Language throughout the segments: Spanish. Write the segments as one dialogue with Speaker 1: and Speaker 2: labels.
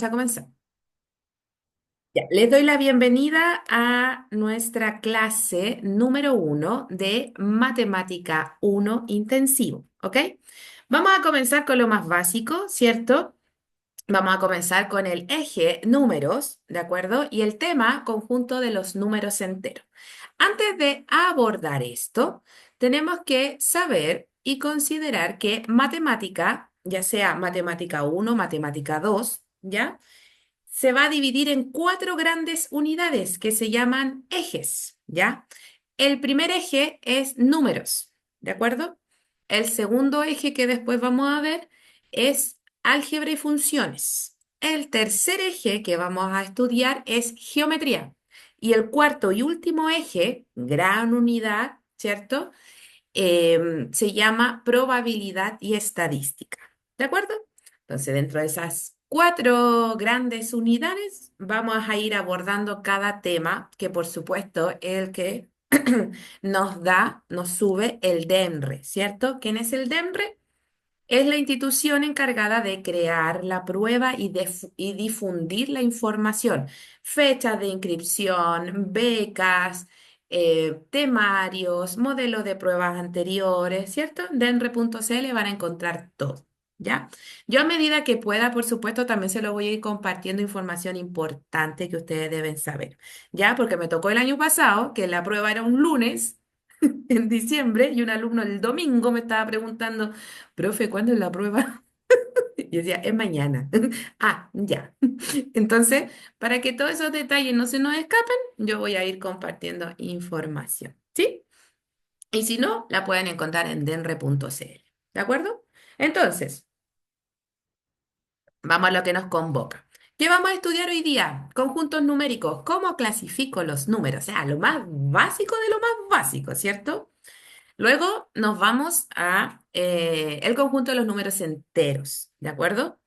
Speaker 1: a comenzar. Ya, les doy la bienvenida a nuestra clase número 1 de Matemática 1 Intensivo, ¿ok? Vamos a comenzar con lo más básico, ¿cierto? Vamos a comenzar con el eje números, ¿de acuerdo? Y el tema conjunto de los números enteros. Antes de abordar esto, tenemos que saber y considerar que matemática, ya sea matemática 1, matemática 2, ¿ya? Se va a dividir en cuatro grandes unidades que se llaman ejes, ¿ya? El primer eje es números, ¿de acuerdo? El segundo eje que después vamos a ver es álgebra y funciones. El tercer eje que vamos a estudiar es geometría. Y el cuarto y último eje, gran unidad, ¿cierto? Se llama probabilidad y estadística. ¿De acuerdo? Entonces, dentro de esas cuatro grandes unidades, vamos a ir abordando cada tema, que por supuesto es el que nos sube el DEMRE, ¿cierto? ¿Quién es el DEMRE? Es la institución encargada de crear la prueba y difundir la información, fechas de inscripción, becas, temarios, modelos de pruebas anteriores, ¿cierto? Denre.cl van a encontrar todo, ¿ya? Yo a medida que pueda, por supuesto, también se lo voy a ir compartiendo información importante que ustedes deben saber, ¿ya? Porque me tocó el año pasado que la prueba era un lunes en diciembre y un alumno el domingo me estaba preguntando, profe, ¿cuándo es la prueba? Y yo decía, es mañana. Ah, ya. Entonces, para que todos esos detalles no se nos escapen, yo voy a ir compartiendo información, ¿sí? Y si no, la pueden encontrar en denre.cl. ¿De acuerdo? Entonces, vamos a lo que nos convoca. ¿Qué vamos a estudiar hoy día? Conjuntos numéricos. ¿Cómo clasifico los números? O sea, lo más básico de lo más básico, ¿cierto? Luego nos vamos a el conjunto de los números enteros, ¿de acuerdo?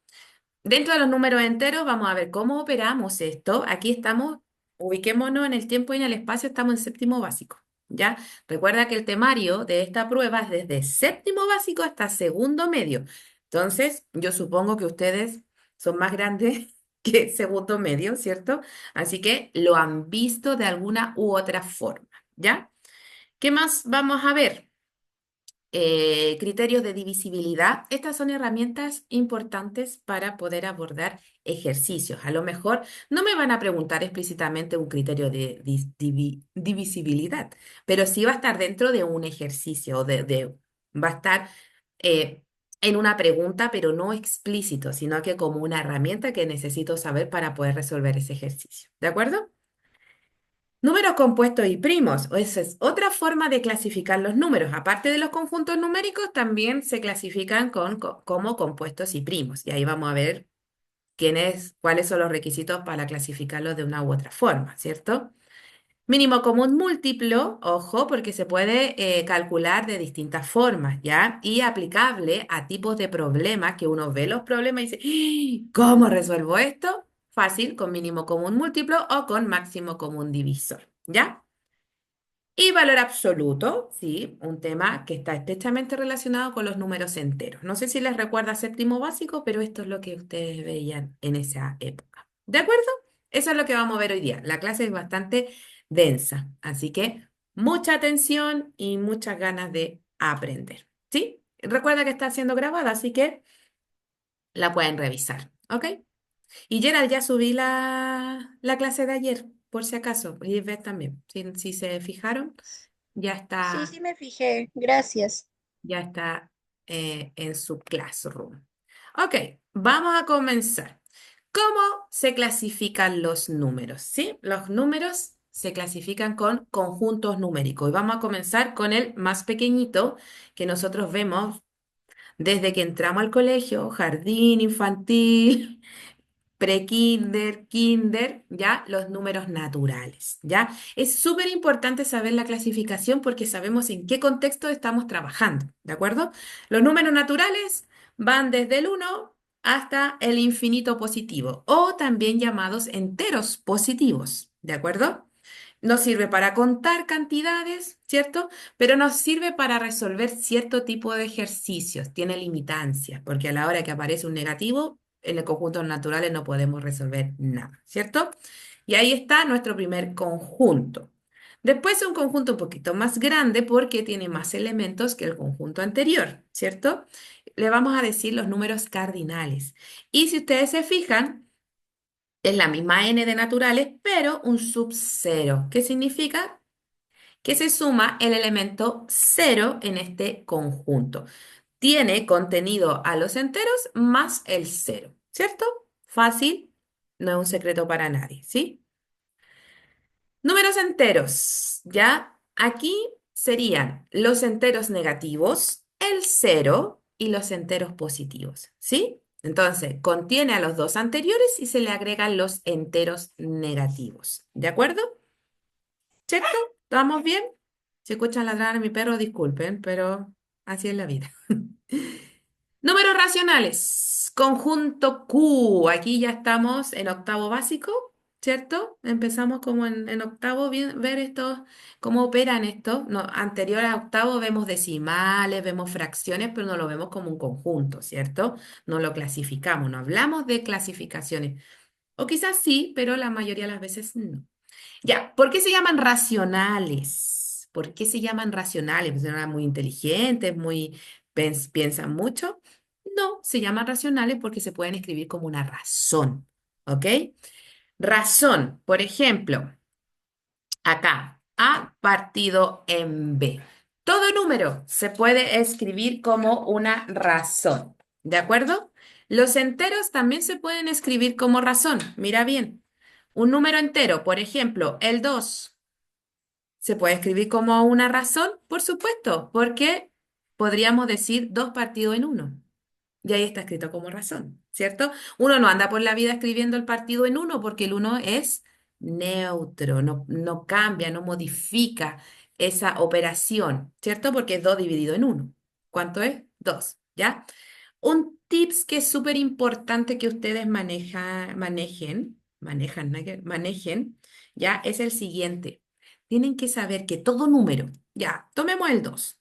Speaker 1: Dentro de los números enteros vamos a ver cómo operamos esto. Aquí estamos, ubiquémonos en el tiempo y en el espacio, estamos en séptimo básico, ¿ya? Recuerda que el temario de esta prueba es desde séptimo básico hasta segundo medio. Entonces, yo supongo que ustedes son más grandes que segundo medio, ¿cierto? Así que lo han visto de alguna u otra forma, ¿ya? ¿Qué más vamos a ver? Criterios de divisibilidad. Estas son herramientas importantes para poder abordar ejercicios. A lo mejor no me van a preguntar explícitamente un criterio de divisibilidad, pero sí va a estar dentro de un ejercicio, va a estar eh, en una pregunta, pero no explícito, sino que como una herramienta que necesito saber para poder resolver ese ejercicio. ¿De acuerdo? Números compuestos y primos, esa es otra forma de clasificar los números. Aparte de los conjuntos numéricos, también se clasifican como compuestos y primos. Y ahí vamos a ver cuáles son los requisitos para clasificarlos de una u otra forma, ¿cierto? Mínimo común múltiplo, ojo, porque se puede calcular de distintas formas, ¿ya? Y aplicable a tipos de problemas que uno ve los problemas y dice, "¡Ah! ¿Cómo resuelvo esto? Fácil, con mínimo común múltiplo o con máximo común divisor, ¿ya? Y valor absoluto, sí, un tema que está estrechamente relacionado con los números enteros. No sé si les recuerda séptimo básico, pero esto es lo que ustedes veían en esa época. ¿De acuerdo? Eso es lo que vamos a ver hoy día. La clase es bastante densa, así que mucha atención y muchas ganas de aprender. ¿Sí? Recuerda que está siendo grabada, así que la pueden revisar. ¿Ok? Y Gerald, ya subí la clase de ayer, por si acaso. Y Ivette también. Si se fijaron. Ya
Speaker 2: Sí,
Speaker 1: está,
Speaker 2: sí me fijé, gracias.
Speaker 1: ya está en su classroom. Ok, vamos a comenzar. ¿Cómo se clasifican los números? ¿Sí? Los números se clasifican con conjuntos numéricos. Y vamos a comenzar con el más pequeñito que nosotros vemos desde que entramos al colegio, jardín infantil, pre-kinder, kinder, ya los números naturales, ¿ya? Es súper importante saber la clasificación porque sabemos en qué contexto estamos trabajando, ¿de acuerdo? Los números naturales van desde el uno hasta el infinito positivo o también llamados enteros positivos, ¿de acuerdo? Nos sirve para contar cantidades, ¿cierto? Pero nos sirve para resolver cierto tipo de ejercicios. Tiene limitancias, porque a la hora que aparece un negativo, en el conjunto de naturales no podemos resolver nada, ¿cierto? Y ahí está nuestro primer conjunto. Después un conjunto un poquito más grande porque tiene más elementos que el conjunto anterior, ¿cierto? Le vamos a decir los números cardinales. Y si ustedes se fijan, es la misma n de naturales, pero un sub cero. ¿Qué significa? Que se suma el elemento cero en este conjunto. Tiene contenido a los enteros más el cero, ¿cierto? Fácil, no es un secreto para nadie, ¿sí? Números enteros, ¿ya? Aquí serían los enteros negativos, el cero y los enteros positivos, ¿sí? Entonces, contiene a los dos anteriores y se le agregan los enteros negativos, ¿de acuerdo? ¿Cierto? ¿Estamos bien? Si escuchan ladrar a mi perro, disculpen, pero así es la vida. Números racionales. Conjunto Q. Aquí ya estamos en octavo básico, ¿cierto? Empezamos como en octavo, ver esto, cómo operan esto. No, anterior a octavo vemos decimales, vemos fracciones, pero no lo vemos como un conjunto, ¿cierto? No lo clasificamos, no hablamos de clasificaciones. O quizás sí, pero la mayoría de las veces no. Ya, ¿por qué se llaman racionales? ¿Por qué se llaman racionales? Pues eran muy inteligentes, muy piensan mucho. No, se llaman racionales porque se pueden escribir como una razón, ¿ok? Razón, por ejemplo, acá, A partido en B. Todo número se puede escribir como una razón, ¿de acuerdo? Los enteros también se pueden escribir como razón. Mira bien, un número entero, por ejemplo, el 2. ¿Se puede escribir como una razón? Por supuesto, porque podríamos decir 2 partido en uno. Y ahí está escrito como razón, ¿cierto? Uno no anda por la vida escribiendo el partido en uno porque el uno es neutro, no cambia, no modifica esa operación, ¿cierto? Porque es 2 dividido en uno. ¿Cuánto es? 2, ¿ya? Un tips que es súper importante que ustedes manejen, ¿ya? Es el siguiente. Tienen que saber que todo número, ya, tomemos el 2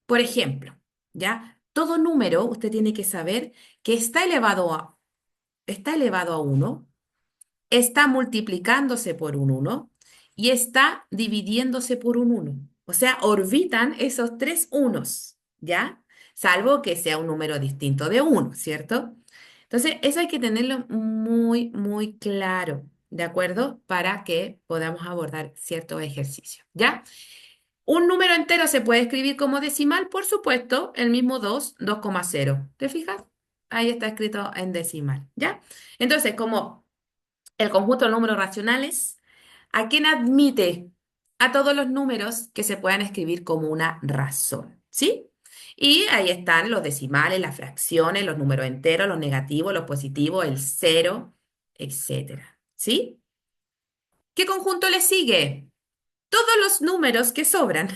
Speaker 1: por ejemplo, ¿ya? Todo número usted tiene que saber que está elevado a uno, está multiplicándose por un uno y está dividiéndose por un uno. O sea, orbitan esos tres unos, ¿ya? Salvo que sea un número distinto de uno, ¿cierto? Entonces, eso hay que tenerlo muy, muy claro, ¿de acuerdo? Para que podamos abordar ciertos ejercicios, ¿ya? Un número entero se puede escribir como decimal, por supuesto, el mismo 2,0. ¿Te fijas? Ahí está escrito en decimal, ¿ya? Entonces, como el conjunto de números racionales, ¿a quién admite? A todos los números que se puedan escribir como una razón, ¿sí? Y ahí están los decimales, las fracciones, los números enteros, los negativos, los positivos, el cero, etcétera, ¿sí? ¿Qué conjunto le sigue? Todos los números que sobran,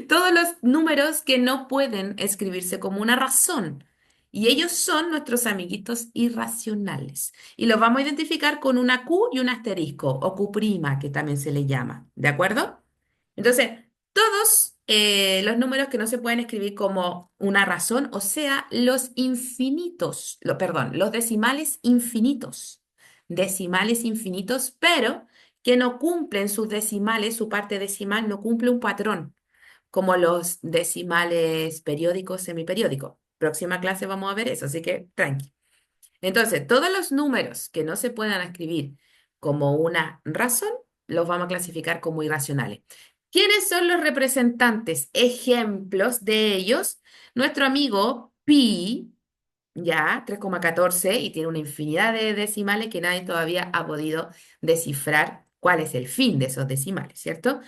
Speaker 1: todos los números que no pueden escribirse como una razón. Y ellos son nuestros amiguitos irracionales. Y los vamos a identificar con una Q y un asterisco, o Q', que también se le llama. ¿De acuerdo? Entonces, todos los números que no se pueden escribir como una razón, o sea, los infinitos, perdón, los decimales infinitos. Decimales infinitos, pero que no cumplen sus decimales, su parte decimal no cumple un patrón, como los decimales periódicos, semiperiódicos. Próxima clase vamos a ver eso, así que tranqui. Entonces, todos los números que no se puedan escribir como una razón, los vamos a clasificar como irracionales. ¿Quiénes son los representantes? Ejemplos de ellos. Nuestro amigo pi, ya, 3,14 y tiene una infinidad de decimales que nadie todavía ha podido descifrar cuál es el fin de esos decimales, ¿cierto?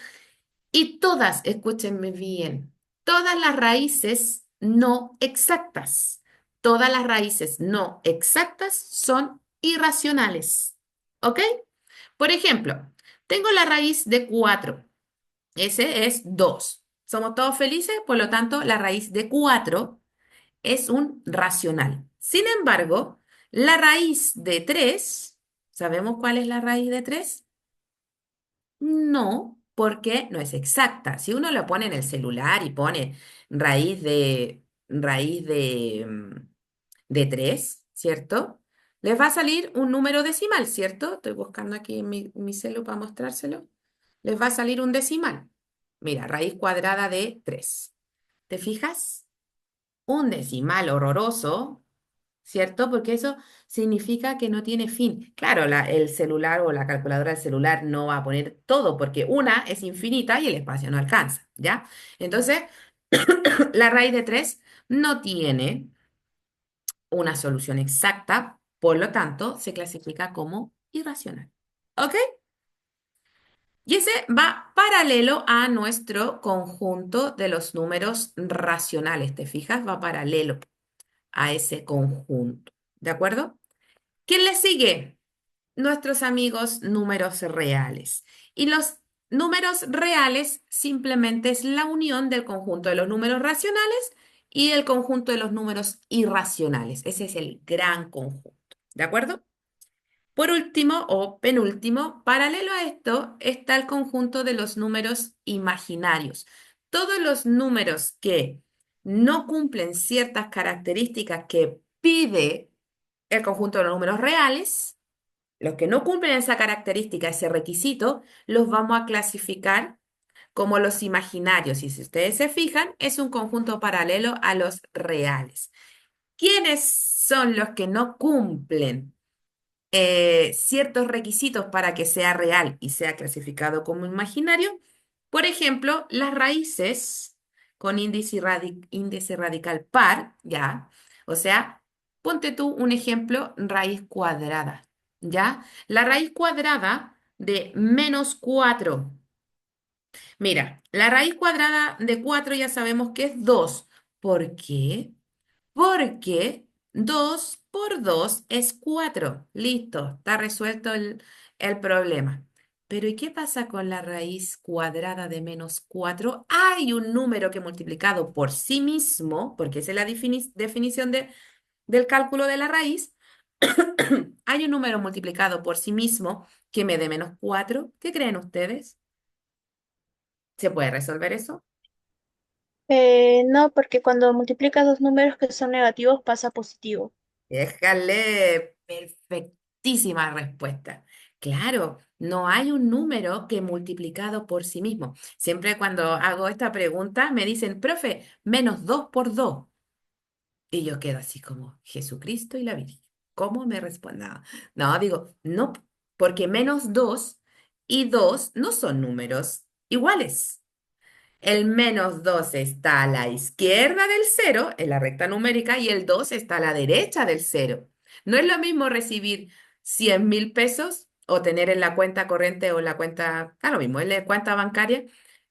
Speaker 1: Y todas, escúchenme bien, todas las raíces no exactas, todas las raíces no exactas son irracionales, ¿ok? Por ejemplo, tengo la raíz de 4, ese es 2. Somos todos felices, por lo tanto, la raíz de 4 es un racional. Sin embargo, la raíz de 3, ¿sabemos cuál es la raíz de 3? No, porque no es exacta. Si uno lo pone en el celular y pone raíz de 3, ¿cierto? Les va a salir un número decimal, ¿cierto? Estoy buscando aquí mi celu para mostrárselo. Les va a salir un decimal. Mira, raíz cuadrada de 3. ¿Te fijas? Un decimal horroroso, ¿cierto? Porque eso significa que no tiene fin. Claro, el celular o la calculadora del celular no va a poner todo porque una es infinita y el espacio no alcanza, ¿ya? Entonces, la raíz de 3 no tiene una solución exacta, por lo tanto, se clasifica como irracional. ¿Ok? Y ese va paralelo a nuestro conjunto de los números racionales. ¿Te fijas? Va paralelo a ese conjunto. ¿De acuerdo? ¿Quién le sigue? Nuestros amigos números reales. Y los números reales simplemente es la unión del conjunto de los números racionales y el conjunto de los números irracionales. Ese es el gran conjunto. ¿De acuerdo? Por último o penúltimo, paralelo a esto está el conjunto de los números imaginarios. Todos los números que no cumplen ciertas características que pide el conjunto de los números reales, los que no cumplen esa característica, ese requisito, los vamos a clasificar como los imaginarios. Y si ustedes se fijan, es un conjunto paralelo a los reales. ¿Quiénes son los que no cumplen ciertos requisitos para que sea real y sea clasificado como imaginario? Por ejemplo, las raíces con índice radical par, ya. O sea, ponte tú un ejemplo, raíz cuadrada, ¿ya? La raíz cuadrada de -4. Mira, la raíz cuadrada de 4 ya sabemos que es 2. ¿Por qué? Porque 2 por 2 es 4. Listo, está resuelto el problema. Pero ¿y qué pasa con la raíz cuadrada de -4? Hay un número que multiplicado por sí mismo, porque esa es la definición del cálculo de la raíz, hay un número multiplicado por sí mismo que me dé -4. ¿Qué creen ustedes? ¿Se puede resolver eso?
Speaker 2: No, porque cuando multiplicas dos números que son negativos pasa a positivo.
Speaker 1: Déjale, perfectísima respuesta. Claro, no hay un número que multiplicado por sí mismo. Siempre cuando hago esta pregunta me dicen, profe, -2 por 2. Y yo quedo así como, Jesucristo y la Virgen. ¿Cómo me responda? No, digo, no, porque -2 y 2 no son números iguales. El -2 está a la izquierda del cero, en la recta numérica, y el 2 está a la derecha del cero. No es lo mismo recibir 100.000 pesos o tener en la cuenta corriente o la cuenta, lo mismo, en la cuenta bancaria,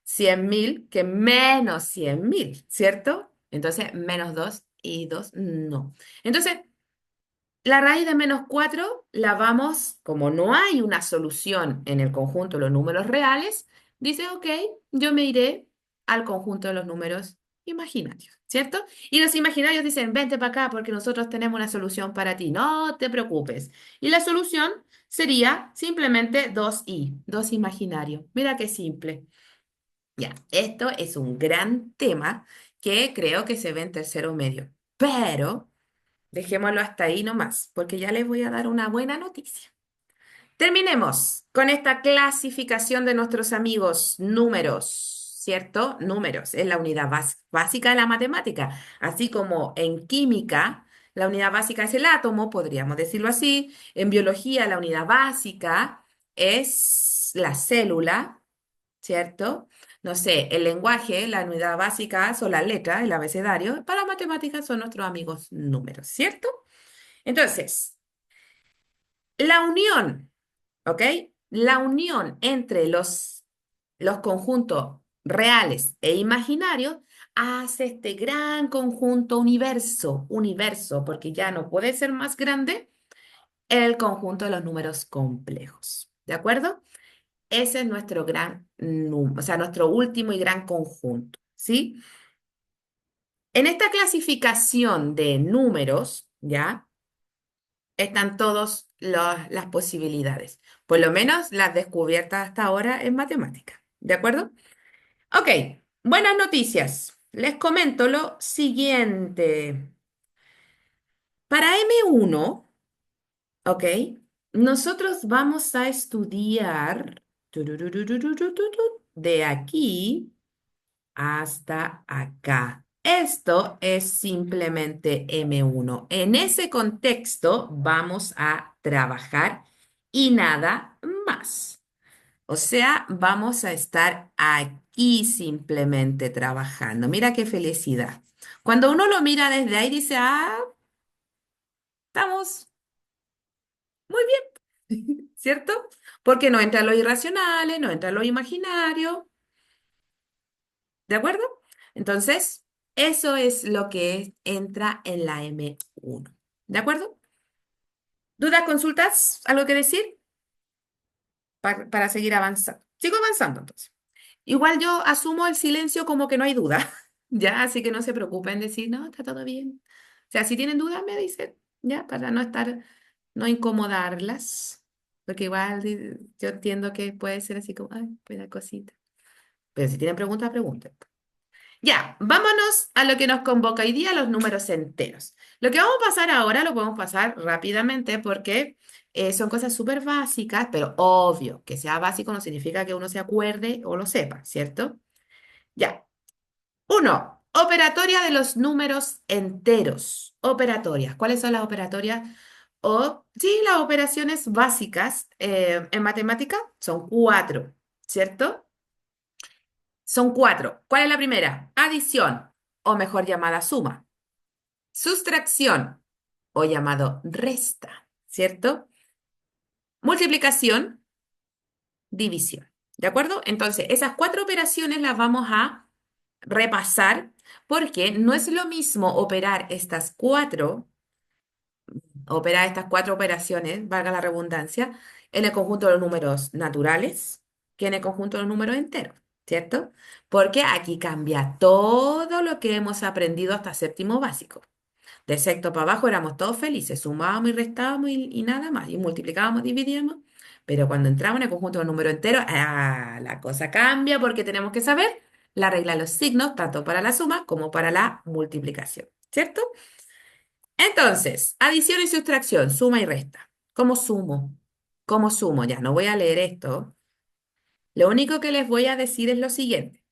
Speaker 1: 100.000 que -100.000, ¿cierto? Entonces, -2 y 2 no. Entonces, la raíz de -4 la vamos, como no hay una solución en el conjunto de los números reales, dice, ok, yo me iré al conjunto de los números imaginarios, ¿cierto? Y los imaginarios dicen, vente para acá porque nosotros tenemos una solución para ti, no te preocupes. Y la solución sería simplemente 2i, 2 imaginarios. Mira qué simple. Ya, esto es un gran tema que creo que se ve en tercero medio, pero... Dejémoslo hasta ahí nomás, porque ya les voy a dar una buena noticia. Terminemos con esta clasificación de nuestros amigos números, ¿cierto? Números es la unidad básica de la matemática, así como en química la unidad básica es el átomo, podríamos decirlo así. En biología la unidad básica es la célula, ¿cierto? No sé, el lenguaje, la unidad básica son las letras, el abecedario. Para matemáticas son nuestros amigos números, ¿cierto? Entonces, la unión, ¿ok? La unión entre los conjuntos reales e imaginarios hace este gran conjunto universo, porque ya no puede ser más grande el conjunto de los números complejos. ¿De acuerdo? Ese es nuestro gran número, o sea, nuestro último y gran conjunto, ¿sí? En esta clasificación de números, ¿ya? Están todas las posibilidades, por lo menos las descubiertas hasta ahora en matemática. ¿De acuerdo? Ok, buenas noticias. Les comento lo siguiente. Para M1, ¿Ok? Nosotros vamos a estudiar de aquí hasta acá. Esto es simplemente M1. En ese contexto vamos a trabajar y nada más. O sea, vamos a estar aquí simplemente trabajando. Mira qué felicidad. Cuando uno lo mira desde ahí, dice, ah, estamos muy bien, ¿cierto? Porque no entra lo irracionales, no entra lo imaginario, ¿de acuerdo? Entonces, eso es lo que entra en la M1. ¿De acuerdo? ¿Dudas, consultas? ¿Algo que decir? Para seguir avanzando. Sigo avanzando entonces. Igual yo asumo el silencio como que no hay duda, ya, así que no se preocupen decir, no, está todo bien. O sea, si tienen dudas, me dicen, ya, para no estar, no incomodarlas, porque igual yo entiendo que puede ser así como, ay, pues la cosita. Pero si tienen preguntas, pregunten. Ya, vámonos a lo que nos convoca hoy día, los números enteros. Lo que vamos a pasar ahora lo podemos pasar rápidamente porque son cosas súper básicas, pero obvio, que sea básico no significa que uno se acuerde o lo sepa, ¿cierto? Ya. Uno, operatoria de los números enteros. Operatorias. ¿Cuáles son las operatorias? O, sí, las operaciones básicas en matemática son cuatro, ¿cierto? Son cuatro. ¿Cuál es la primera? Adición, o mejor llamada suma. Sustracción, o llamado resta, ¿cierto? Multiplicación, división. ¿De acuerdo? Entonces, esas cuatro operaciones las vamos a repasar porque no es lo mismo operar estas cuatro operaciones, valga la redundancia, en el conjunto de los números naturales que en el conjunto de los números enteros, ¿cierto? Porque aquí cambia todo lo que hemos aprendido hasta séptimo básico. De sexto para abajo éramos todos felices, sumábamos y restábamos y nada más, y multiplicábamos, dividíamos, pero cuando entramos en el conjunto de los números enteros, la cosa cambia porque tenemos que saber la regla de los signos, tanto para la suma como para la multiplicación, ¿cierto? Entonces, adición y sustracción, suma y resta. ¿Cómo sumo? ¿Cómo sumo? Ya no voy a leer esto. Lo único que les voy a decir es lo siguiente.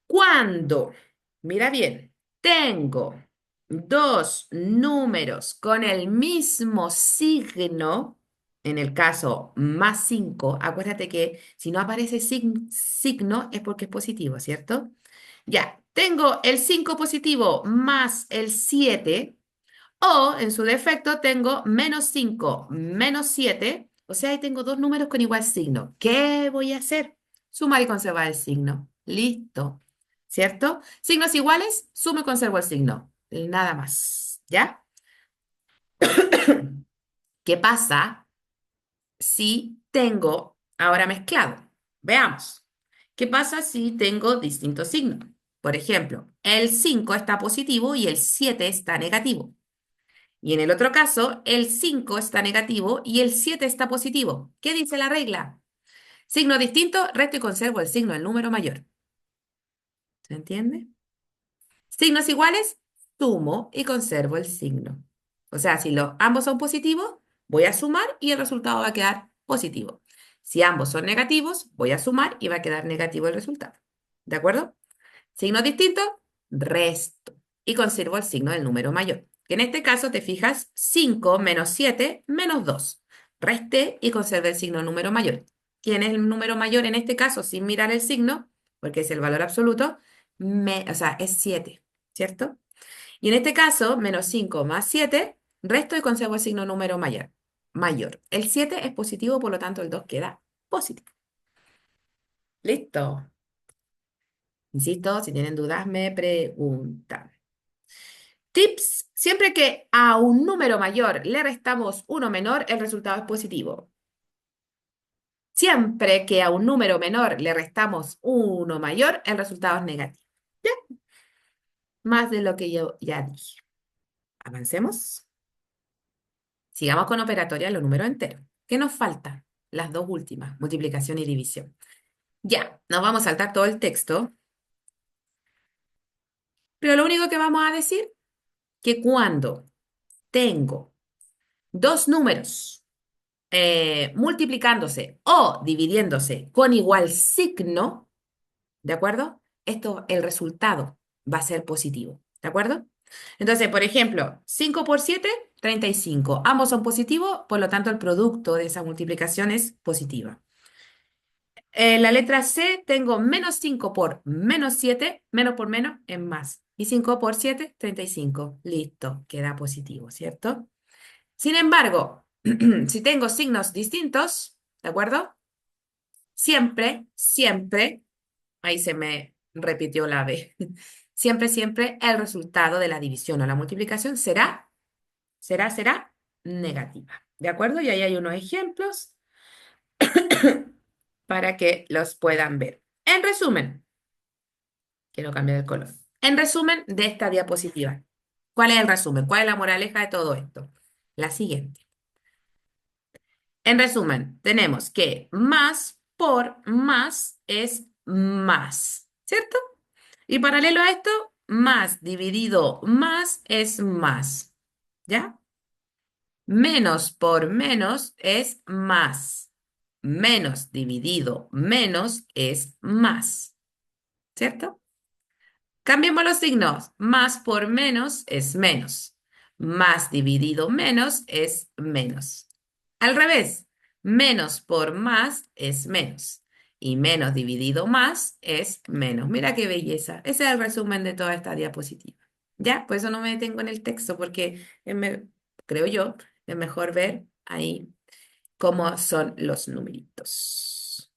Speaker 1: Cuando, mira bien, tengo dos números con el mismo signo, en el caso más 5, acuérdate que si no aparece signo es porque es positivo, ¿cierto? Ya, tengo el 5 positivo más el 7. O, en su defecto, tengo menos 5 menos 7. O sea, ahí tengo dos números con igual signo. ¿Qué voy a hacer? Sumar y conservar el signo. Listo. ¿Cierto? Signos iguales, sumo y conservo el signo. Nada más. ¿Ya? ¿Qué pasa si tengo ahora mezclado? Veamos. ¿Qué pasa si tengo distintos signos? Por ejemplo, el 5 está positivo y el 7 está negativo. Y en el otro caso, el 5 está negativo y el 7 está positivo. ¿Qué dice la regla? Signo distinto, resto y conservo el signo del número mayor. ¿Se entiende? Signos iguales, sumo y conservo el signo. O sea, si ambos son positivos, voy a sumar y el resultado va a quedar positivo. Si ambos son negativos, voy a sumar y va a quedar negativo el resultado. ¿De acuerdo? Signo distinto, resto. Y conservo el signo del número mayor. Que en este caso te fijas 5 menos 7 menos 2. Resté y conservé el signo del número mayor. ¿Quién es el número mayor en este caso sin mirar el signo? Porque es el valor absoluto. O sea, es 7, ¿cierto? Y en este caso, menos 5 más 7, resto y conservo el signo número mayor. Mayor. El 7 es positivo, por lo tanto el 2 queda positivo. Listo. Insisto, si tienen dudas, me preguntan. Tips, siempre que a un número mayor le restamos uno menor, el resultado es positivo. Siempre que a un número menor le restamos uno mayor, el resultado es negativo. ¿Ya? Más de lo que yo ya dije. Avancemos. Sigamos con operatoria los números enteros. ¿Qué nos falta? Las dos últimas, multiplicación y división. Ya, nos vamos a saltar todo el texto, pero lo único que vamos a decir que cuando tengo dos números multiplicándose o dividiéndose con igual signo, ¿de acuerdo? Esto, el resultado va a ser positivo, ¿de acuerdo? Entonces, por ejemplo, 5 por 7, 35. Ambos son positivos, por lo tanto, el producto de esa multiplicación es positiva. En la letra C tengo menos 5 por menos 7, menos por menos es más. Y 5 por 7, 35. Listo, queda positivo, ¿cierto? Sin embargo, si tengo signos distintos, ¿de acuerdo? Siempre, ahí se me repitió la B. Siempre el resultado de la división o la multiplicación será negativa. ¿De acuerdo? Y ahí hay unos ejemplos para que los puedan ver. En resumen, quiero cambiar el color. En resumen de esta diapositiva. ¿Cuál es el resumen? ¿Cuál es la moraleja de todo esto? La siguiente. En resumen, tenemos que más por más es más, ¿cierto? Y paralelo a esto, más dividido más es más, ¿ya? Menos por menos es más. Menos dividido menos es más, ¿cierto? Cambiemos los signos. Más por menos es menos. Más dividido menos es menos. Al revés, menos por más es menos. Y menos dividido más es menos. Mira qué belleza. Ese es el resumen de toda esta diapositiva. Ya, por eso no me detengo en el texto, porque creo yo, es mejor ver ahí cómo son los numeritos.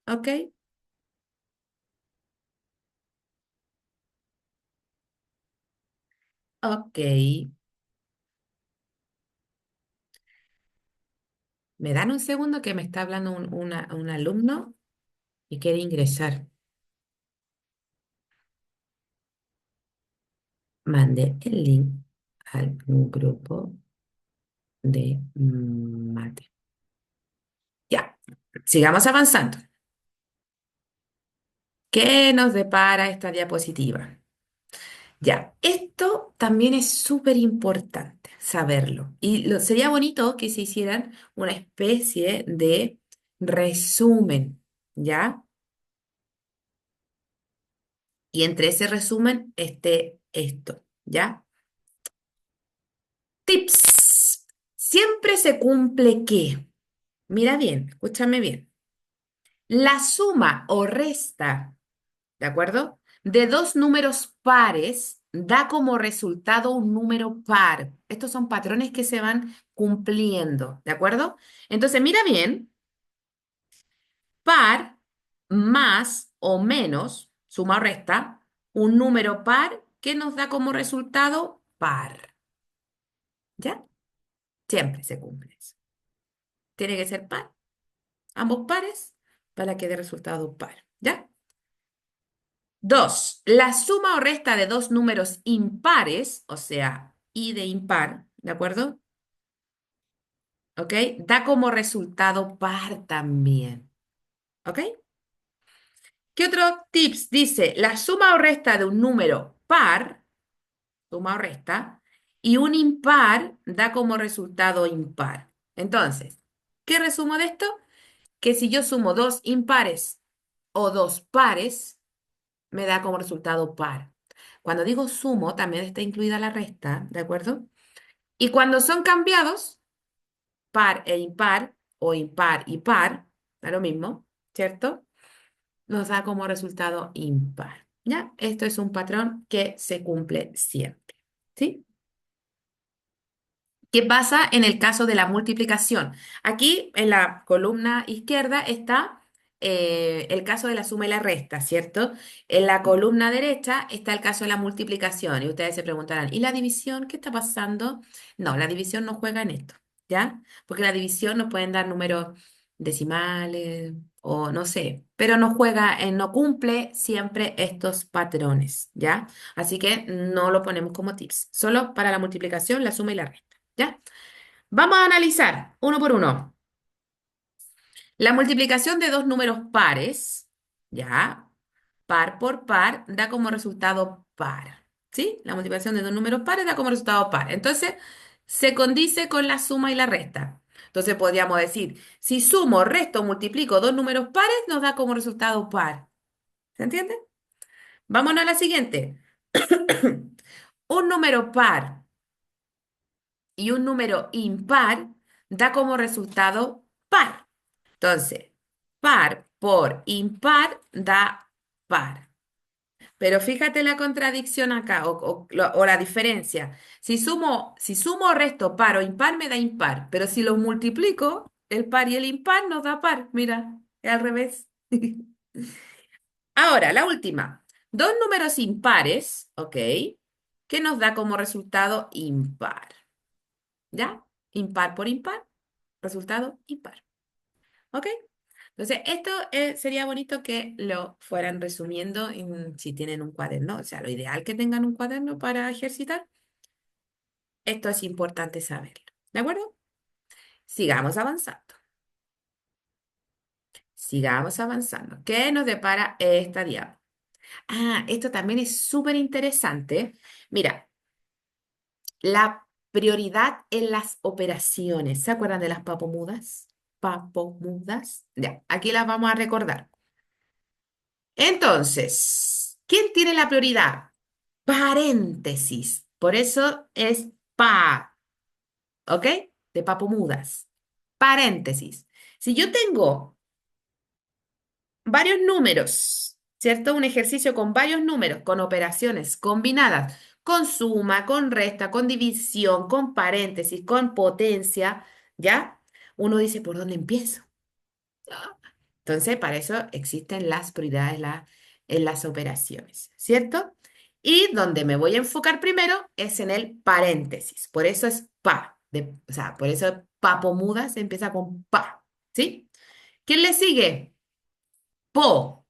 Speaker 1: ¿Ok? Ok. Me dan un segundo que me está hablando un alumno y quiere ingresar. Mande el link al grupo de mate. Ya, sigamos avanzando. ¿Qué nos depara esta diapositiva? Ya, esto también es súper importante saberlo. Y sería bonito que se hicieran una especie de resumen, ¿ya? Y entre ese resumen esté esto, ¿ya? Tips. Siempre se cumple que, mira bien, escúchame bien, la suma o resta, ¿de acuerdo? De dos números pares da como resultado un número par. Estos son patrones que se van cumpliendo, ¿de acuerdo? Entonces, mira bien, par más o menos, suma o resta, un número par que nos da como resultado par, ¿ya? Siempre se cumple eso. Tiene que ser par, ambos pares, para que dé resultado par, ¿ya? Dos, la suma o resta de dos números impares, o sea, y de impar, ¿de acuerdo? ¿Ok? Da como resultado par también, ¿ok? ¿Qué otro tips dice? La suma o resta de un número par, suma o resta, y un impar da como resultado impar. Entonces, ¿qué resumo de esto? Que si yo sumo dos impares o dos pares, me da como resultado par. Cuando digo sumo, también está incluida la resta, ¿de acuerdo? Y cuando son cambiados, par e impar, o impar y par, da lo mismo, ¿cierto? Nos da como resultado impar. ¿Ya? Esto es un patrón que se cumple siempre, ¿sí? ¿Qué pasa en el caso de la multiplicación? Aquí en la columna izquierda está el caso de la suma y la resta, ¿cierto? En la columna derecha está el caso de la multiplicación. Y ustedes se preguntarán, ¿y la división? ¿Qué está pasando? No, la división no juega en esto, ¿ya? Porque la división nos pueden dar números decimales o no sé, pero no juega, no cumple siempre estos patrones, ¿ya? Así que no lo ponemos como tips, solo para la multiplicación, la suma y la resta. ¿Ya? Vamos a analizar uno por uno. La multiplicación de dos números pares, ¿ya? Par por par da como resultado par. ¿Sí? La multiplicación de dos números pares da como resultado par. Entonces, se condice con la suma y la resta. Entonces, podríamos decir, si sumo, resto, multiplico dos números pares, nos da como resultado par. ¿Se entiende? Vámonos a la siguiente. Un número par y un número impar da como resultado par. Entonces, par por impar da par. Pero fíjate la contradicción acá o la diferencia. Si sumo o resto par o impar me da impar, pero si los multiplico, el par y el impar nos da par. Mira, es al revés. Ahora, la última. Dos números impares, ¿ok? Que nos da como resultado impar. ¿Ya? Impar por impar, resultado impar. ¿Ok? Entonces, esto sería bonito que lo fueran resumiendo si tienen un cuaderno. O sea, lo ideal que tengan un cuaderno para ejercitar. Esto es importante saberlo. ¿De acuerdo? Sigamos avanzando. Sigamos avanzando. ¿Qué nos depara esta diapositiva? Ah, esto también es súper interesante. Mira, la prioridad en las operaciones. ¿Se acuerdan de las papomudas? Papomudas. Ya, aquí las vamos a recordar. Entonces, ¿quién tiene la prioridad? Paréntesis. Por eso es pa, ¿ok? De papomudas. Paréntesis. Si yo tengo varios números, ¿cierto? Un ejercicio con varios números, con operaciones combinadas, con suma, con resta, con división, con paréntesis, con potencia, ¿ya? Uno dice, ¿por dónde empiezo? Entonces, para eso existen las prioridades en las operaciones, ¿cierto? Y donde me voy a enfocar primero es en el paréntesis. Por eso es pa. O sea, por eso papomuda se empieza con pa, ¿sí? ¿Quién le sigue? Po,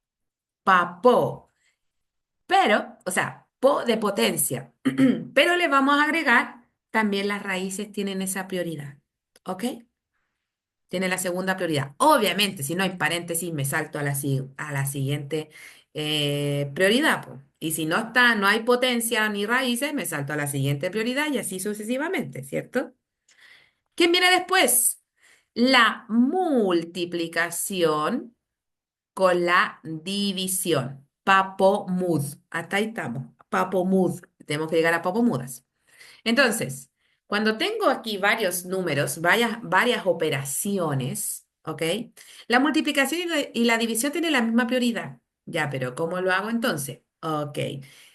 Speaker 1: papo. Pero, o sea, po de potencia. Pero le vamos a agregar, también las raíces tienen esa prioridad, ¿ok? Tiene la segunda prioridad. Obviamente, si no hay paréntesis, me salto a la siguiente prioridad, po. Y si no está, no hay potencia ni raíces, me salto a la siguiente prioridad y así sucesivamente, ¿cierto? ¿Quién viene después? La multiplicación con la división. Papomud. Hasta ahí estamos. Papomud. Tenemos que llegar a papomudas. Entonces, cuando tengo aquí varios números, varias operaciones, ¿ok? La multiplicación y la división tienen la misma prioridad. Ya, pero ¿cómo lo hago entonces? Ok,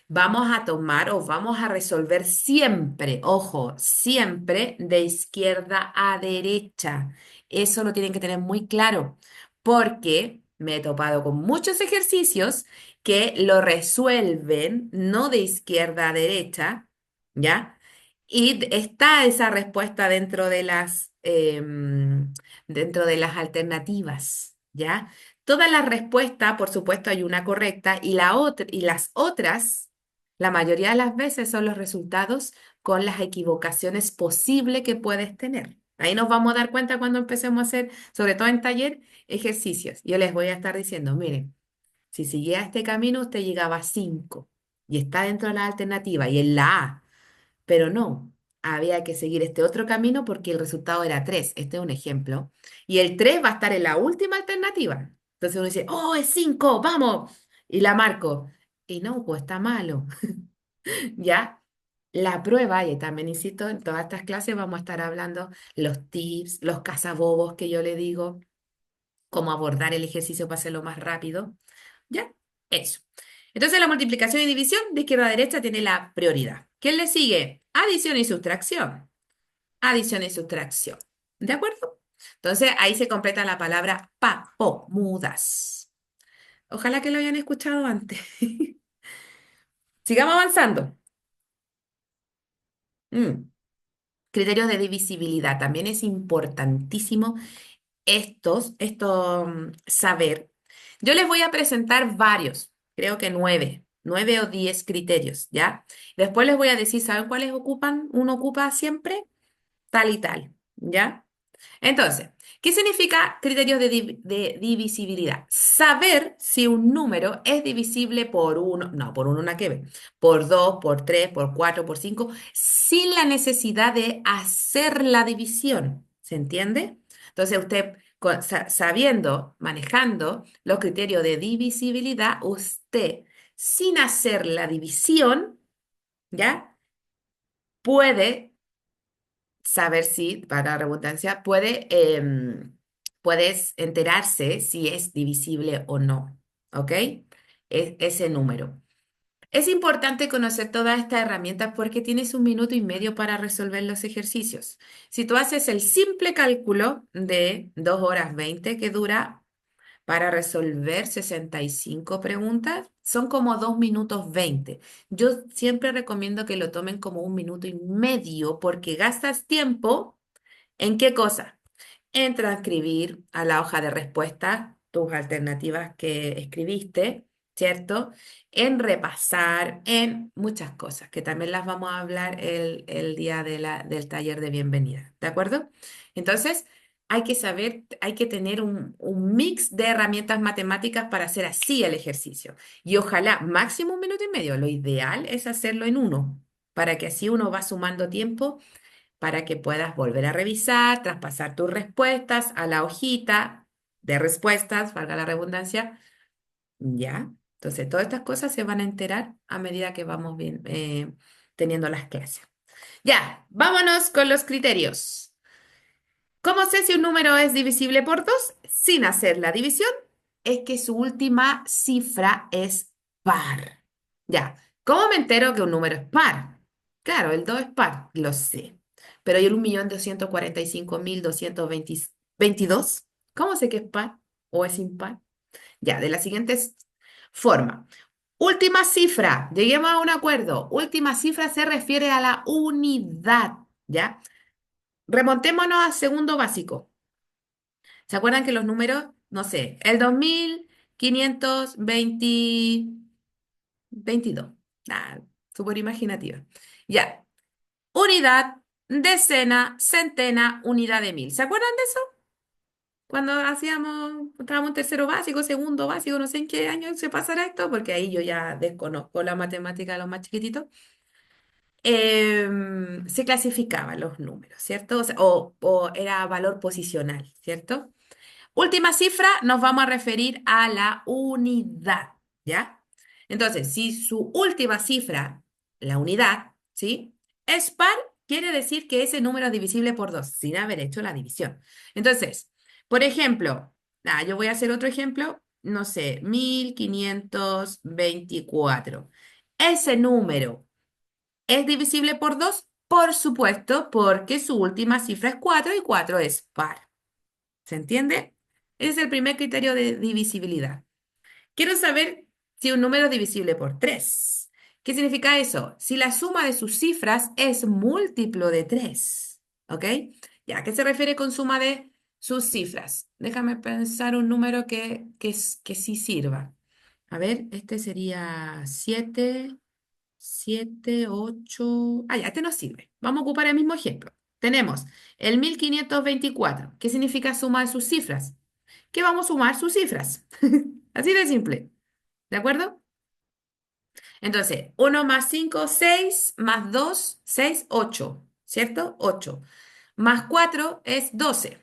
Speaker 1: vamos a tomar o vamos a resolver siempre, ojo, siempre de izquierda a derecha. Eso lo tienen que tener muy claro, porque me he topado con muchos ejercicios que lo resuelven no de izquierda a derecha, ¿ya? Y está esa respuesta dentro de las alternativas, ¿ya? Todas las respuestas, por supuesto, hay una correcta y las otras, la mayoría de las veces son los resultados con las equivocaciones posibles que puedes tener. Ahí nos vamos a dar cuenta cuando empecemos a hacer, sobre todo en taller, ejercicios. Yo les voy a estar diciendo, miren, si seguía este camino, usted llegaba a 5 y está dentro de la alternativa y en la A. Pero no, había que seguir este otro camino porque el resultado era 3. Este es un ejemplo. Y el 3 va a estar en la última alternativa. Entonces uno dice, oh, es 5, vamos. Y la marco. Y no, pues está malo. ¿Ya? La prueba, y también insisto, en todas estas clases vamos a estar hablando los tips, los cazabobos que yo le digo, cómo abordar el ejercicio para hacerlo más rápido. ¿Ya? Eso. Entonces la multiplicación y división de izquierda a derecha tiene la prioridad. ¿Quién le sigue? Adición y sustracción. Adición y sustracción. ¿De acuerdo? Entonces ahí se completa la palabra papomudas. Ojalá que lo hayan escuchado antes. Sigamos avanzando. Mm. Criterios de divisibilidad. También es importantísimo saber. Yo les voy a presentar varios, creo que 9 o 10 criterios, ¿ya? Después les voy a decir, ¿saben cuáles ocupan? Uno ocupa siempre tal y tal, ¿ya? Entonces, ¿Qué significa criterios de divisibilidad? Saber si un número es divisible por uno, no, por uno nada que ver, por dos, por tres, por cuatro, por cinco, sin la necesidad de hacer la división. ¿Se entiende? Entonces usted, sabiendo, manejando los criterios de divisibilidad, usted, sin hacer la división, ¿ya? Puede saber si, para la redundancia, puedes enterarse si es divisible o no, ¿ok? Ese número. Es importante conocer todas estas herramientas porque tienes 1 minuto y medio para resolver los ejercicios. Si tú haces el simple cálculo de 2 horas 20 que dura para resolver 65 preguntas, son como 2 minutos 20. Yo siempre recomiendo que lo tomen como 1 minuto y medio porque gastas tiempo. ¿En qué cosa? En transcribir a la hoja de respuesta tus alternativas que escribiste, ¿cierto? En repasar, en muchas cosas, que también las vamos a hablar el día del taller de bienvenida, ¿de acuerdo? Entonces, hay que saber, hay que tener un mix de herramientas matemáticas para hacer así el ejercicio. Y ojalá máximo 1 minuto y medio. Lo ideal es hacerlo en uno, para que así uno va sumando tiempo para que puedas volver a revisar, traspasar tus respuestas a la hojita de respuestas, valga la redundancia, ¿ya? Entonces, todas estas cosas se van a enterar a medida que vamos teniendo las clases. Ya, vámonos con los criterios. ¿Cómo sé si un número es divisible por 2 sin hacer la división? Es que su última cifra es par. Ya, ¿cómo me entero que un número es par? Claro, el 2 es par, lo sé. Pero ¿y el 1.245.222? ¿Cómo sé que es par o es impar? Ya, de la siguiente forma. Última cifra, lleguemos a un acuerdo. Última cifra se refiere a la unidad, ¿ya? Remontémonos a segundo básico. ¿Se acuerdan que los números, no sé, el 2522? Ah, súper imaginativa. Ya. Unidad, decena, centena, unidad de mil. ¿Se acuerdan de eso? Cuando estábamos en tercero básico, segundo básico, no sé en qué año se pasará esto, porque ahí yo ya desconozco la matemática de los más chiquititos. Se clasificaban los números, ¿cierto? O sea, o era valor posicional, ¿cierto? Última cifra, nos vamos a referir a la unidad, ¿ya? Entonces, si su última cifra, la unidad, ¿sí? Es par, quiere decir que ese número es divisible por 2 sin haber hecho la división. Entonces, por ejemplo, yo voy a hacer otro ejemplo, no sé, 1524. Ese número es divisible por 2, por supuesto, porque su última cifra es 4 y 4 es par. ¿Se entiende? Ese es el primer criterio de divisibilidad. Quiero saber si un número es divisible por 3. ¿Qué significa eso? Si la suma de sus cifras es múltiplo de 3. ¿Ok? Ya, ¿a qué se refiere con suma de sus cifras? Déjame pensar un número que sí sirva. A ver, este sería 7. 7, 8. Ah, ya, este nos sirve. Vamos a ocupar el mismo ejemplo. Tenemos el 1524. ¿Qué significa suma de sus cifras? Que vamos a sumar sus cifras. Así de simple. ¿De acuerdo? Entonces, 1 más 5, 6, más 2, 6, 8. ¿Cierto? 8. Más 4 es 12.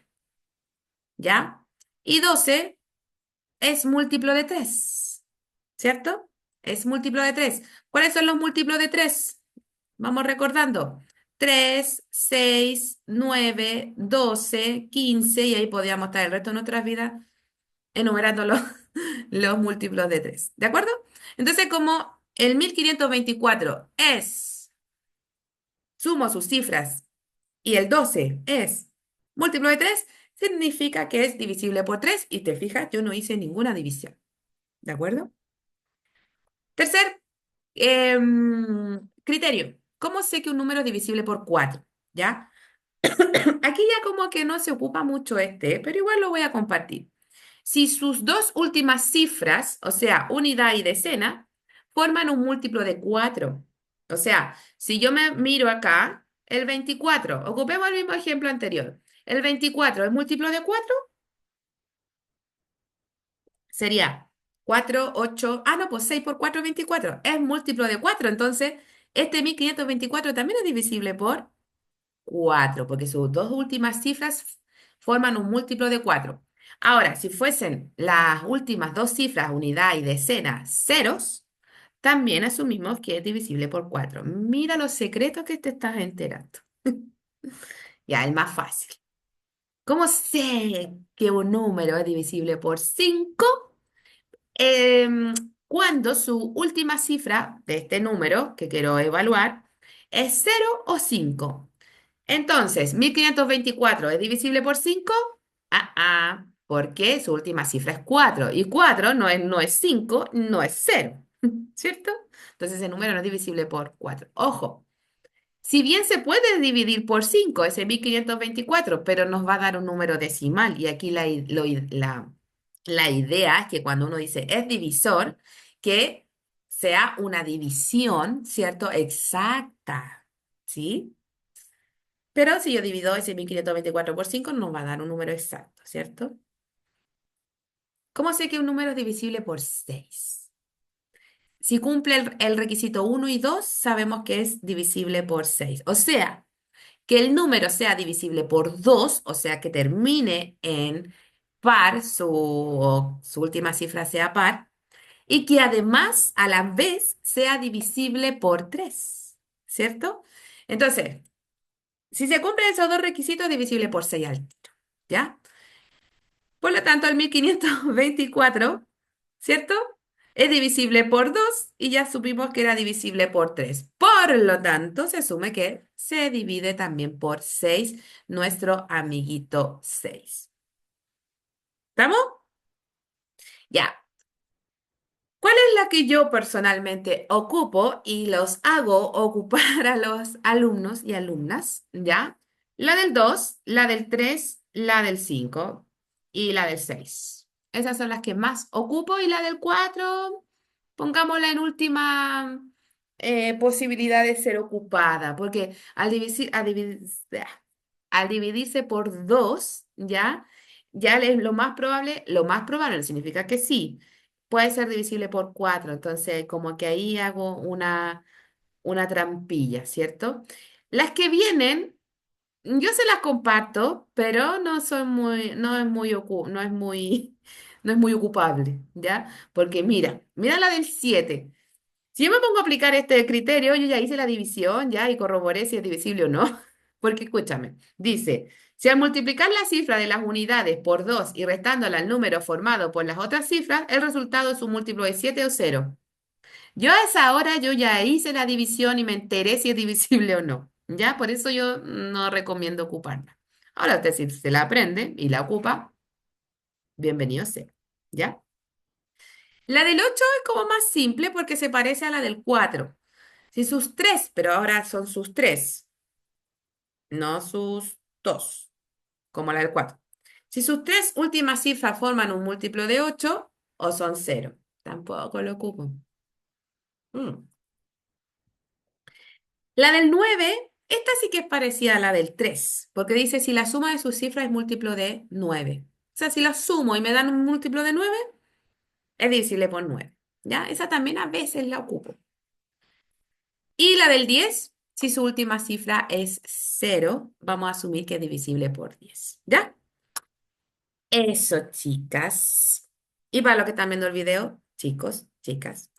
Speaker 1: ¿Ya? Y 12 es múltiplo de 3. ¿Cierto? Es múltiplo de 3. ¿Cuáles son los múltiplos de 3? Vamos recordando. 3, 6, 9, 12, 15 y ahí podríamos estar el resto de nuestras vidas enumerando los múltiplos de 3. ¿De acuerdo? Entonces, como el 1524 sumo sus cifras y el 12 es múltiplo de 3, significa que es divisible por 3 y te fijas, yo no hice ninguna división. ¿De acuerdo? Tercer criterio. ¿Cómo sé que un número es divisible por 4? ¿Ya? Aquí ya como que no se ocupa mucho pero igual lo voy a compartir. Si sus dos últimas cifras, o sea, unidad y decena, forman un múltiplo de 4. O sea, si yo me miro acá, El 24. Ocupemos el mismo ejemplo anterior. El 24 es múltiplo de 4. Sería 4, 8. Ah, no, pues 6 por 4 es 24. Es múltiplo de 4. Entonces, este 1524 también es divisible por 4, porque sus dos últimas cifras forman un múltiplo de 4. Ahora, si fuesen las últimas dos cifras, unidad y decena, ceros, también asumimos que es divisible por 4. Mira los secretos que te estás enterando. Ya, el más fácil. ¿Cómo sé que un número es divisible por 5? Em, Cuando su última cifra de este número que quiero evaluar es 0 o 5. Entonces, 1524 es divisible por 5. Porque su última cifra es 4. Y 4 no es 5, no es 0. ¿Cierto? Entonces, ese número no es divisible por 4. Ojo, si bien se puede dividir por 5 ese 1524, pero nos va a dar un número decimal. Y aquí la idea es que cuando uno dice es divisor, que sea una división, ¿cierto? Exacta, ¿sí? Pero si yo divido ese 1524 por 5, nos va a dar un número exacto, ¿cierto? ¿Cómo sé que un número es divisible por 6? Si cumple el requisito 1 y 2, sabemos que es divisible por 6. O sea, que el número sea divisible por 2, o sea, que termine en par, su última cifra sea par, y que además, a la vez, sea divisible por 3, ¿cierto? Entonces, si se cumplen esos dos requisitos, es divisible por 6 al tiro, ¿ya? Por lo tanto, el 1524, ¿cierto? Es divisible por 2 y ya supimos que era divisible por 3. Por lo tanto, se asume que se divide también por 6, nuestro amiguito 6. ¿Estamos? Ya. ¿Cuál es la que yo personalmente ocupo y los hago ocupar a los alumnos y alumnas? ¿Ya? La del 2, la del 3, la del 5 y la del 6. Esas son las que más ocupo y la del 4, pongámosla en última posibilidad de ser ocupada, porque al dividirse por 2, ¿ya? Ya es lo más probable no significa que sí puede ser divisible por 4, entonces como que ahí hago una trampilla, ¿cierto? Las que vienen, yo se las comparto, pero no es muy ocupable, ¿ya? Porque mira la del 7. Si yo me pongo a aplicar este criterio, yo ya hice la división, ya, y corroboré si es divisible o no. Porque escúchame, dice, si al multiplicar la cifra de las unidades por 2 y restándola al número formado por las otras cifras, el resultado es un múltiplo de 7 o cero. Yo a esa hora yo ya hice la división y me enteré si es divisible o no. ¿Ya? Por eso yo no recomiendo ocuparla. Ahora usted si se la aprende y la ocupa, bienvenido sea. ¿Ya? La del 8 es como más simple porque se parece a la del 4. Si sus tres, pero ahora son sus tres, no sus dos, como la del 4. Si sus tres últimas cifras forman un múltiplo de 8 o son cero, tampoco lo ocupo. Mm. La del 9, esta sí que es parecida a la del 3, porque dice si la suma de sus cifras es múltiplo de 9. O sea, si la sumo y me dan un múltiplo de 9, es divisible por 9. ¿Ya? Esa también a veces la ocupo. Y la del 10, si su última cifra es cero, vamos a asumir que es divisible por 10. ¿Ya? Eso, chicas. Y para los que están viendo el video, chicos, chicas.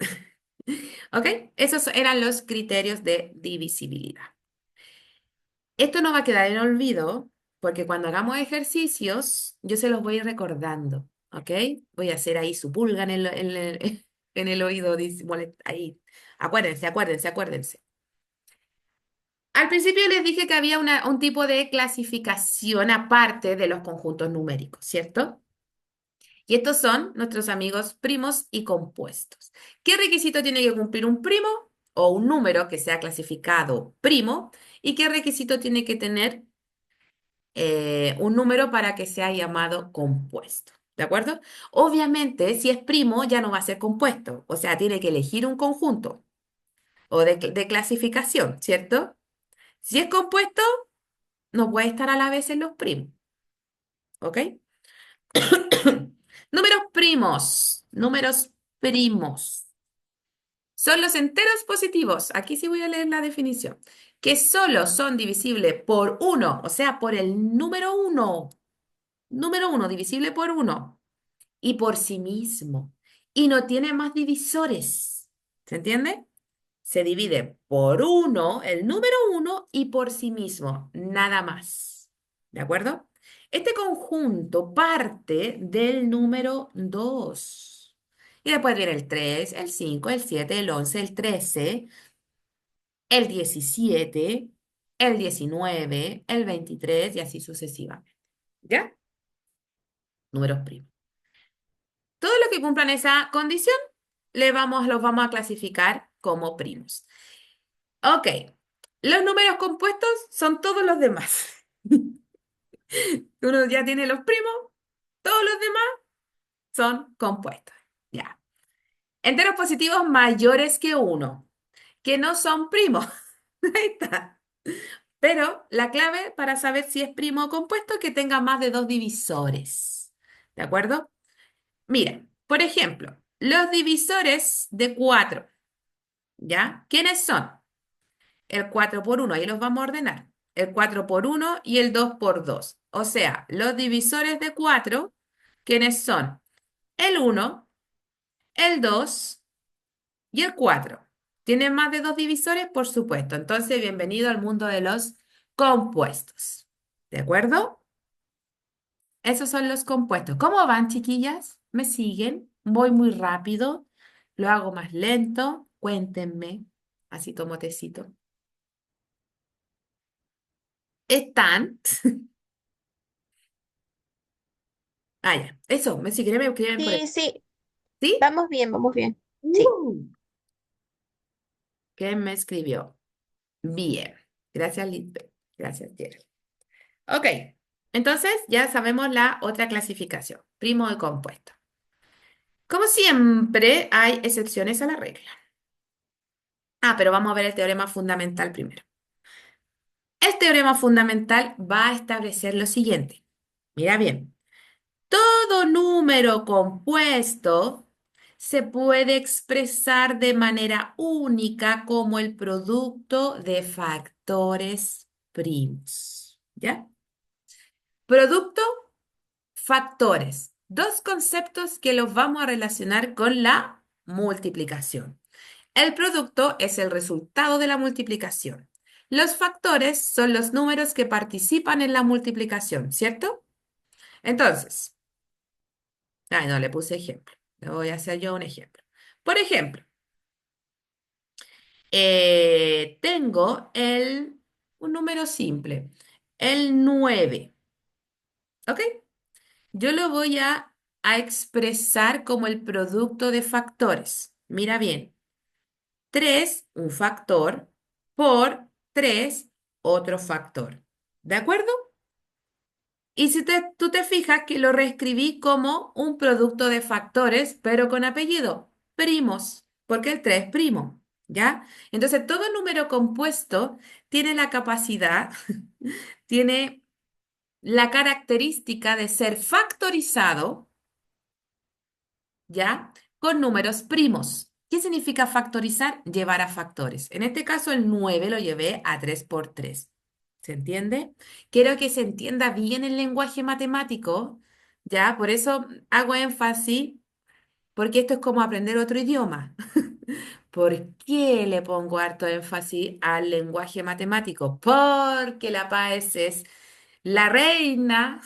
Speaker 1: ¿Ok? Esos eran los criterios de divisibilidad. Esto no va a quedar en olvido porque cuando hagamos ejercicios, yo se los voy a ir recordando. ¿Ok? Voy a hacer ahí su pulga en el oído. Ahí. Acuérdense, acuérdense, acuérdense. Al principio les dije que había un tipo de clasificación aparte de los conjuntos numéricos, ¿cierto? Y estos son nuestros amigos primos y compuestos. ¿Qué requisito tiene que cumplir un primo o un número que sea clasificado primo? ¿Y qué requisito tiene que tener un número para que sea llamado compuesto? ¿De acuerdo? Obviamente, si es primo, ya no va a ser compuesto. O sea, tiene que elegir un conjunto o de clasificación, ¿cierto? Si es compuesto, no puede estar a la vez en los primos, ¿ok? Números primos, números primos. Son los enteros positivos. Aquí sí voy a leer la definición. Que solo son divisibles por uno, o sea, por el número uno. Número uno, divisible por uno. Y por sí mismo. Y no tiene más divisores. ¿Se entiende? Se divide por uno, el número uno, y por sí mismo. Nada más. ¿De acuerdo? Este conjunto parte del número 2. Y después viene el 3, el 5, el 7, el 11, el 13, el 17, el 19, el 23 y así sucesivamente. ¿Ya? Números primos. Todos los que cumplan esa condición, los vamos a clasificar como primos. Ok, los números compuestos son todos los demás. Uno ya tiene los primos, todos los demás son compuestos. Ya. Enteros positivos mayores que uno, que no son primos. Ahí está. Pero la clave para saber si es primo o compuesto es que tenga más de dos divisores. ¿De acuerdo? Mira, por ejemplo, los divisores de 4, ¿ya? ¿Quiénes son? El 4 por uno, ahí los vamos a ordenar. El 4 por uno y el 2 por 2. O sea, los divisores de 4, ¿quiénes son? El uno, el 2 y el 4. ¿Tienen más de dos divisores? Por supuesto. Entonces, bienvenido al mundo de los compuestos. ¿De acuerdo? Esos son los compuestos. ¿Cómo van, chiquillas? ¿Me siguen? Voy muy rápido. Lo hago más lento. Cuéntenme. Así tomo tecito. ¿Están? Ah, ya. Eso, me escriben por ahí.
Speaker 2: Sí, sí,
Speaker 1: ¿Sí?
Speaker 2: vamos bien, vamos bien. Sí.
Speaker 1: Uh, ¿Quién me escribió? Bien. Gracias, Lisbeth. Gracias, Jerry. Ok. Entonces, ya sabemos la otra clasificación. Primo de compuesto. Como siempre, hay excepciones a la regla. Ah, pero vamos a ver el teorema fundamental primero. El teorema fundamental va a establecer lo siguiente. Mira bien. Todo número compuesto se puede expresar de manera única como el producto de factores primos. ¿Ya? Producto, factores. Dos conceptos que los vamos a relacionar con la multiplicación. El producto es el resultado de la multiplicación. Los factores son los números que participan en la multiplicación, ¿cierto? Entonces, ay, no le puse ejemplo. Le voy a hacer yo un ejemplo. Por ejemplo, tengo un número simple, el 9. ¿Ok? Yo lo voy a expresar como el producto de factores. Mira bien, 3 un factor, por 3 otro factor. ¿De acuerdo? Y si tú te fijas que lo reescribí como un producto de factores, pero con apellido, primos, porque el 3 es primo, ¿ya? Entonces, todo número compuesto tiene la capacidad, tiene la característica de ser factorizado, ¿ya? Con números primos. ¿Qué significa factorizar? Llevar a factores. En este caso, el 9 lo llevé a 3 por 3. ¿Se entiende? Quiero que se entienda bien el lenguaje matemático, ¿ya? Por eso hago énfasis, porque esto es como aprender otro idioma. ¿Por qué le pongo harto énfasis al lenguaje matemático? Porque la PAES es la reina,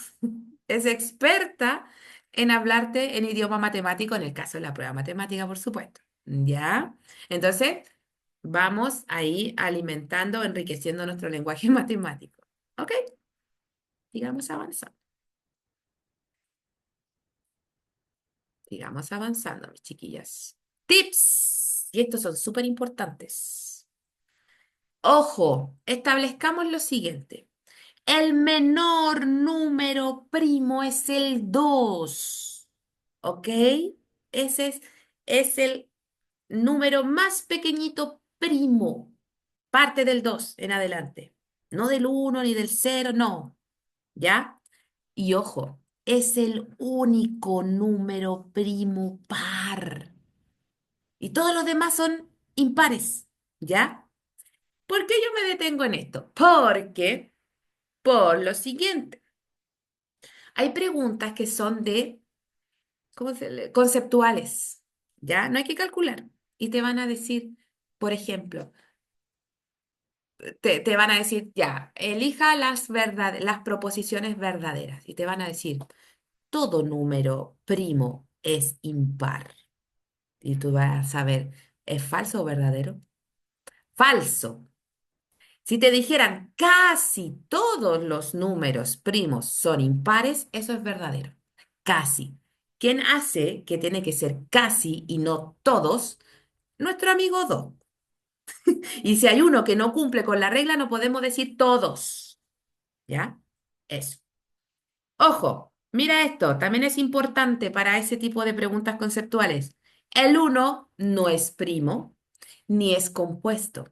Speaker 1: es experta en hablarte en idioma matemático, en el caso de la prueba matemática, por supuesto. ¿Ya? Entonces, vamos ahí alimentando, enriqueciendo nuestro lenguaje matemático. ¿Ok? Sigamos avanzando. Sigamos avanzando, mis chiquillas. Tips. Y estos son súper importantes. Ojo, establezcamos lo siguiente. El menor número primo es el 2, ¿ok? Ese es el número más pequeñito primo, parte del 2 en adelante. no del uno ni del cero, no, ¿ya? Y ojo, es el único número primo par. Y todos los demás son impares, ¿ya? ¿Por qué yo me detengo en esto? Porque, por lo siguiente, hay preguntas que son de, conceptuales, ¿ya? No hay que calcular. Y te van a decir, por ejemplo, te van a decir, ya, elija las proposiciones verdaderas. Y te van a decir, todo número primo es impar. Y tú vas a saber, ¿es falso o verdadero? Falso. Si te dijeran casi todos los números primos son impares, eso es verdadero. Casi. ¿Quién hace que tiene que ser casi y no todos? Nuestro amigo Do. Y si hay uno que no cumple con la regla, no podemos decir todos. ¿Ya? Eso. Ojo, mira esto, también es importante para ese tipo de preguntas conceptuales. El uno no es primo ni es compuesto.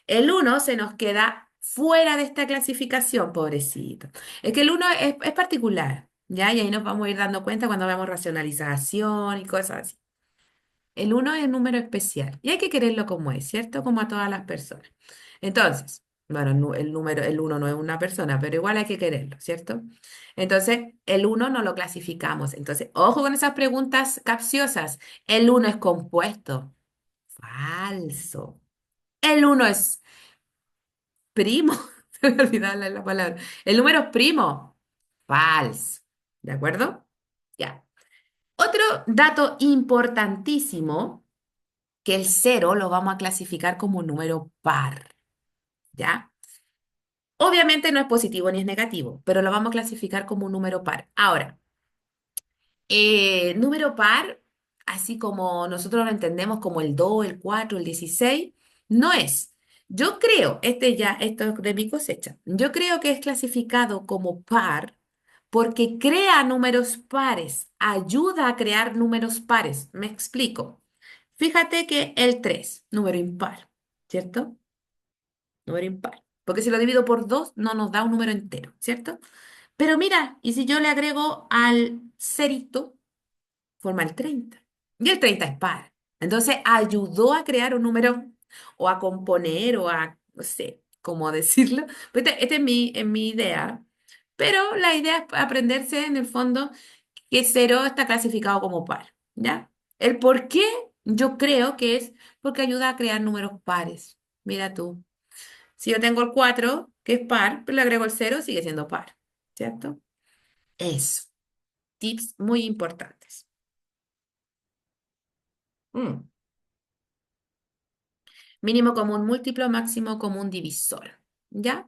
Speaker 1: El uno se nos queda fuera de esta clasificación, pobrecito. Es que el uno es particular, ¿ya? Y ahí nos vamos a ir dando cuenta cuando veamos racionalización y cosas así. El uno es un número especial y hay que quererlo como es, ¿cierto? Como a todas las personas. Entonces, bueno, el uno no es una persona, pero igual hay que quererlo, ¿cierto? Entonces, el uno no lo clasificamos. Entonces, ojo con esas preguntas capciosas. El uno es compuesto. Falso. El uno es primo. Se me olvidó la palabra. El número es primo. Falso. ¿De acuerdo? Ya. Otro dato importantísimo que el cero lo vamos a clasificar como un número par, ¿ya? Obviamente no es positivo ni es negativo, pero lo vamos a clasificar como un número par. Ahora, número par, así como nosotros lo entendemos como el 2, el 4, el 16, no es. Yo creo, esto es de mi cosecha, yo creo que es clasificado como par porque crea números pares, ayuda a crear números pares. Me explico. Fíjate que el 3 número impar, ¿cierto? Número impar. Porque si lo divido por 2 no nos da un número entero, ¿cierto? Pero mira, y si yo le agrego al cerito, forma el 30. Y el 30 es par. Entonces ayudó a crear un número o a componer o a, no sé cómo decirlo. Pues esta es mi idea. Pero la idea es aprenderse en el fondo que cero está clasificado como par, ¿ya? El por qué yo creo que es porque ayuda a crear números pares. Mira tú, si yo tengo el 4 que es par, pero le agrego el cero, sigue siendo par, ¿cierto? Eso, tips muy importantes. Mm. Mínimo común múltiplo, máximo común divisor, ¿ya?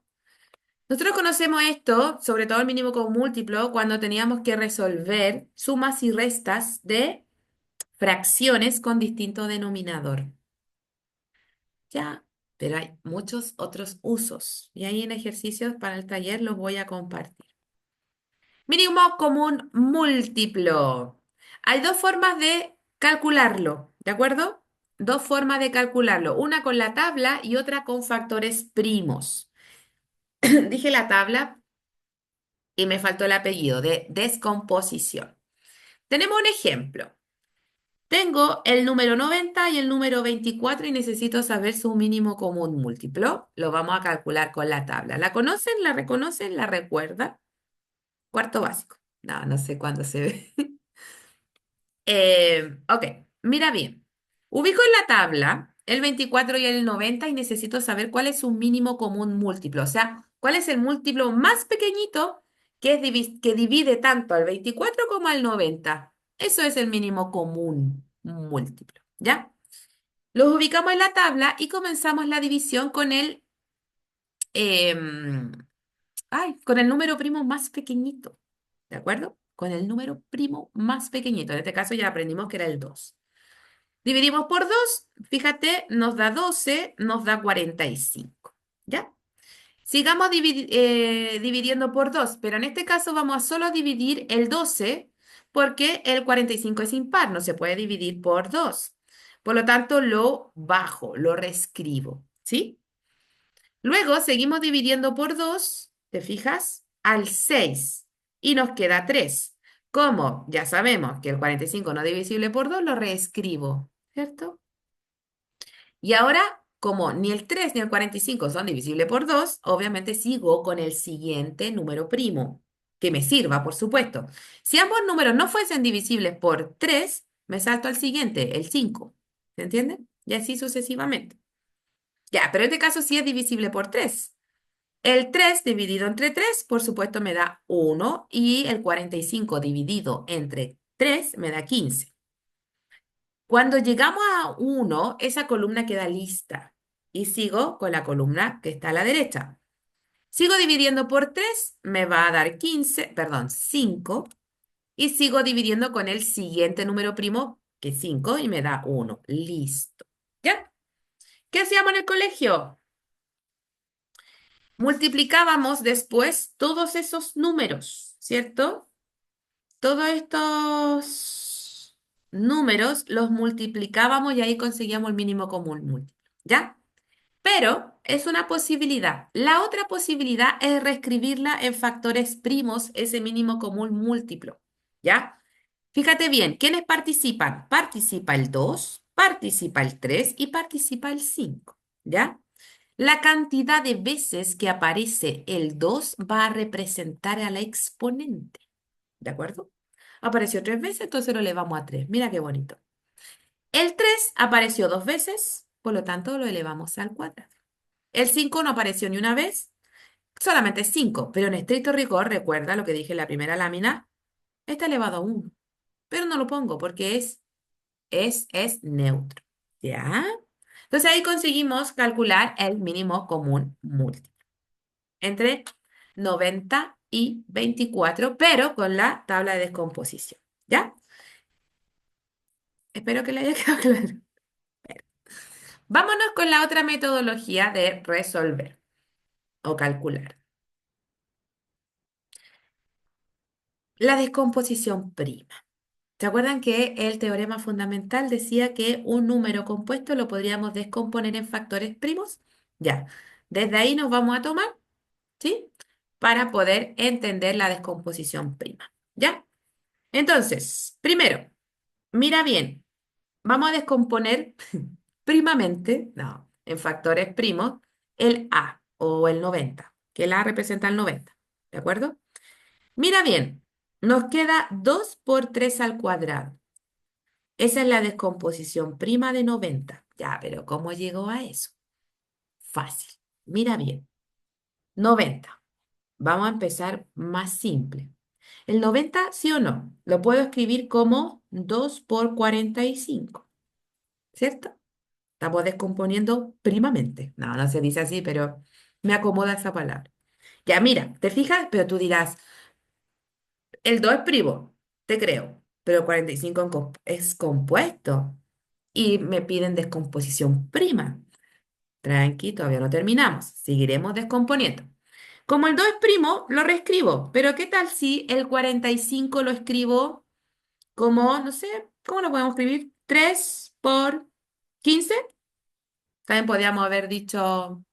Speaker 1: Nosotros conocemos esto, sobre todo el mínimo común múltiplo, cuando teníamos que resolver sumas y restas de fracciones con distinto denominador. Ya, pero hay muchos otros usos y ahí en ejercicios para el taller los voy a compartir. Mínimo común múltiplo. Hay dos formas de calcularlo, ¿de acuerdo? Dos formas de calcularlo, una con la tabla y otra con factores primos. Dije la tabla y me faltó el apellido de descomposición. Tenemos un ejemplo. Tengo el número 90 y el número 24 y necesito saber su mínimo común múltiplo. Lo vamos a calcular con la tabla. ¿La conocen? ¿La reconocen? ¿La recuerdan? Cuarto básico. No, no sé cuándo se ve. Ok, mira bien. Ubico en la tabla el 24 y el 90 y necesito saber cuál es su mínimo común múltiplo. O sea, cuál es el múltiplo más pequeñito que divide tanto al 24 como al 90. Eso es el mínimo común múltiplo. ¿Ya? Los ubicamos en la tabla y comenzamos la división con em, con el número primo más pequeñito. ¿De acuerdo? Con el número primo más pequeñito. En este caso ya aprendimos que era el 2. Dividimos por 2, fíjate, nos da 12, nos da 45. ¿Ya? Sigamos dividiendo por 2, pero en este caso vamos a solo dividir el 12 porque el 45 es impar, no se puede dividir por 2. Por lo tanto, lo bajo, lo reescribo, ¿sí? Luego seguimos dividiendo por 2, ¿te fijas? Al 6 y nos queda 3. Como ya sabemos que el 45 no es divisible por 2, lo reescribo, ¿cierto? Y ahora, como ni el 3 ni el 45 son divisibles por 2, obviamente sigo con el siguiente número primo, que me sirva, por supuesto. Si ambos números no fuesen divisibles por 3, me salto al siguiente, el 5. ¿Se entiende? Y así sucesivamente. Ya, pero en este caso sí es divisible por 3. El 3 dividido entre 3, por supuesto, me da 1 y el 45 dividido entre 3 me da 15. Cuando llegamos a 1, esa columna queda lista y sigo con la columna que está a la derecha. Sigo dividiendo por 3, me va a dar 15, perdón, 5 y sigo dividiendo con el siguiente número primo, que es 5 y me da 1. Listo. ¿Ya? ¿Qué hacíamos en el colegio? Multiplicábamos después todos esos números, ¿cierto? Todos estos números los multiplicábamos y ahí conseguíamos el mínimo común múltiplo, ¿ya? Pero es una posibilidad. La otra posibilidad es reescribirla en factores primos, ese mínimo común múltiplo, ¿ya? Fíjate bien, ¿quiénes participan? Participa el 2, participa el 3 y participa el 5, ¿ya? La cantidad de veces que aparece el 2 va a representar a la exponente. ¿De acuerdo? Apareció 3 veces, entonces lo elevamos a 3. Mira qué bonito. El 3 apareció 2 veces, por lo tanto lo elevamos al cuadrado. El 5 no apareció ni una vez, solamente 5, pero en estricto rigor, recuerda lo que dije en la primera lámina, está elevado a 1, pero no lo pongo porque es neutro. ¿Ya? Entonces ahí conseguimos calcular el mínimo común múltiplo entre 90 y 24, pero con la tabla de descomposición. ¿Ya? Espero que le haya quedado claro. Vámonos con la otra metodología de resolver o calcular. La descomposición prima. ¿Se acuerdan que el teorema fundamental decía que un número compuesto lo podríamos descomponer en factores primos? Ya, desde ahí nos vamos a tomar, ¿sí? Para poder entender la descomposición prima. ¿Ya? Entonces, primero, mira bien, vamos a descomponer primamente, no, en factores primos, el A o el 90, que el A representa el 90, ¿de acuerdo? Mira bien, nos queda 2 por 3 al cuadrado. Esa es la descomposición prima de 90. Ya, pero ¿cómo llegó a eso? Fácil. Mira bien, 90. Vamos a empezar más simple. El 90, sí o no, lo puedo escribir como 2 por 45, ¿cierto? Estamos descomponiendo primamente. No, no se dice así, pero me acomoda esa palabra. Ya, mira, ¿te fijas? Pero tú dirás, el 2 es primo, te creo, pero el 45 es compuesto y me piden descomposición prima. Tranqui, todavía no terminamos. Seguiremos descomponiendo. Como el 2 es primo, lo reescribo, pero ¿qué tal si el 45 lo escribo como, no sé, ¿cómo lo podemos escribir? 3 por 15. También podríamos haber dicho,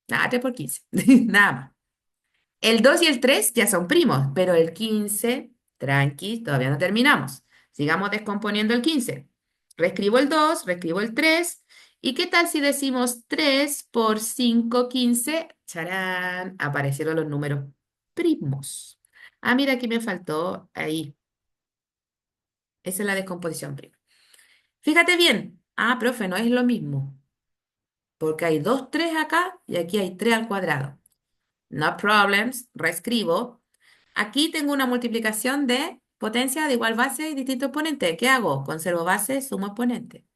Speaker 1: nada, 3 por 15, nada más. El 2 y el 3 ya son primos, pero el 15, tranqui, todavía no terminamos. Sigamos descomponiendo el 15. Reescribo el 2, reescribo el 3. ¿Y qué tal si decimos 3 por 5, 15? ¡Charán! Aparecieron los números primos. Ah, mira, aquí me faltó ahí. Esa es la descomposición prima. Fíjate bien. Ah, profe, no es lo mismo, porque hay dos 3 acá y aquí hay 3 al cuadrado. No problems, reescribo. Aquí tengo una multiplicación de potencia de igual base y distinto exponente. ¿Qué hago? Conservo base, sumo exponente.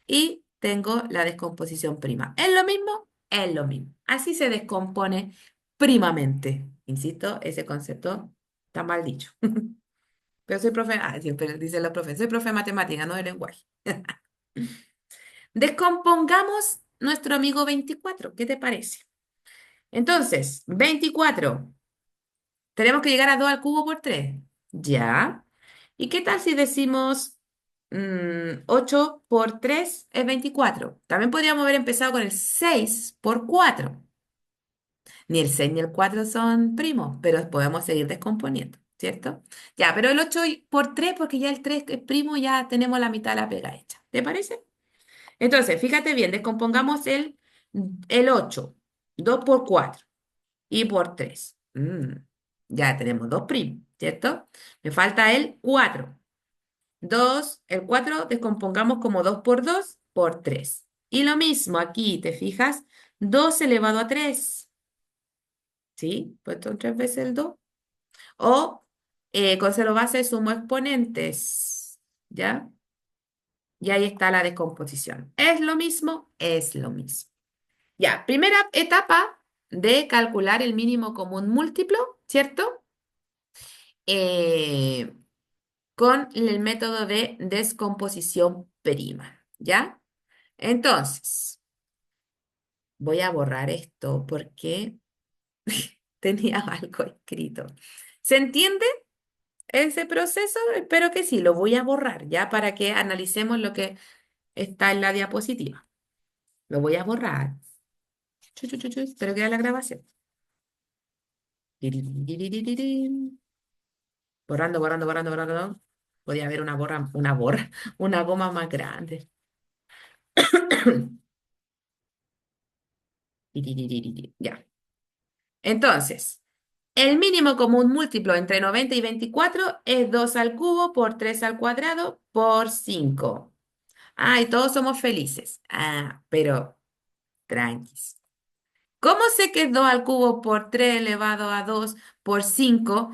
Speaker 1: Y tengo la descomposición prima. ¿Es lo mismo? Es lo mismo. Así se descompone primamente. Insisto, ese concepto está mal dicho. Pero soy profe, siempre dicen los profes, soy profe de matemática, no de lenguaje. Descompongamos nuestro amigo 24. ¿Qué te parece? Entonces, 24. Tenemos que llegar a 2 al cubo por 3. Ya. ¿Y qué tal si decimos 8 por 3 es 24. También podríamos haber empezado con el 6 por 4. Ni el 6 ni el 4 son primos, pero podemos seguir descomponiendo, ¿cierto? Ya, pero el 8 por 3, porque ya el 3 es primo, ya tenemos la mitad de la pega hecha. ¿Te parece? Entonces, fíjate bien, descompongamos el 8. 2 por 4 y por 3. Ya tenemos dos primos, ¿cierto? Me falta el 4. El 4 descompongamos como 2 por 2 por 3. Y lo mismo aquí, ¿te fijas? 2 elevado a 3. ¿Sí? Pues son 3 veces el 2. O con cero base sumo exponentes. ¿Ya? Y ahí está la descomposición. ¿Es lo mismo? Es lo mismo. Ya, primera etapa de calcular el mínimo común múltiplo, ¿cierto? Eh, con el método de descomposición prima, ¿ya? Entonces, voy a borrar esto porque tenía algo escrito. ¿Se entiende ese proceso? Espero que sí, lo voy a borrar, ¿ya? Para que analicemos lo que está en la diapositiva. Lo voy a borrar. Espero que haya la grabación. Tiriririririririn. Borrando, borrando, borrando, borrando. Podía haber una goma más grande. Tiriririri. Ya. Entonces, el mínimo común múltiplo entre 90 y 24 es 2 al cubo por 3 al cuadrado por 5. Ah, y todos somos felices. Ah, pero tranquis. ¿Cómo sé que es 2 al cubo por 3 elevado a 2 por 5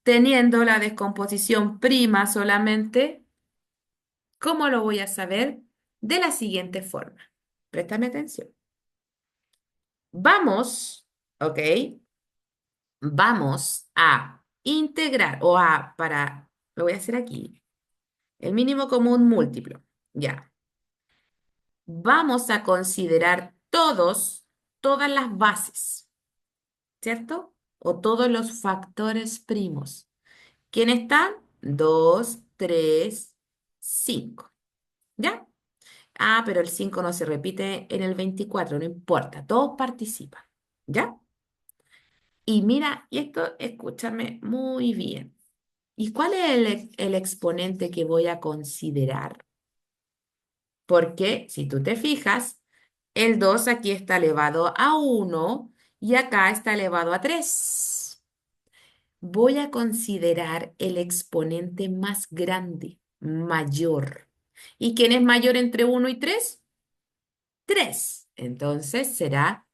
Speaker 1: teniendo la descomposición prima solamente? ¿Cómo lo voy a saber? De la siguiente forma. Préstame atención. Vamos, ¿ok? Vamos a integrar lo voy a hacer aquí, el mínimo común múltiplo. Ya. Vamos a considerar todas las bases, ¿cierto? O todos los factores primos. ¿Quiénes están? 2, 3, 5. ¿Ya? Ah, pero el 5 no se repite en el 24, no importa, todos participan. ¿Ya? Y mira, y esto, escúchame muy bien. ¿Y cuál es el exponente que voy a considerar? Porque si tú te fijas, el 2 aquí está elevado a 1 y acá está elevado a 3. Voy a considerar el exponente más grande, mayor. ¿Y quién es mayor entre 1 y 3? 3. Entonces será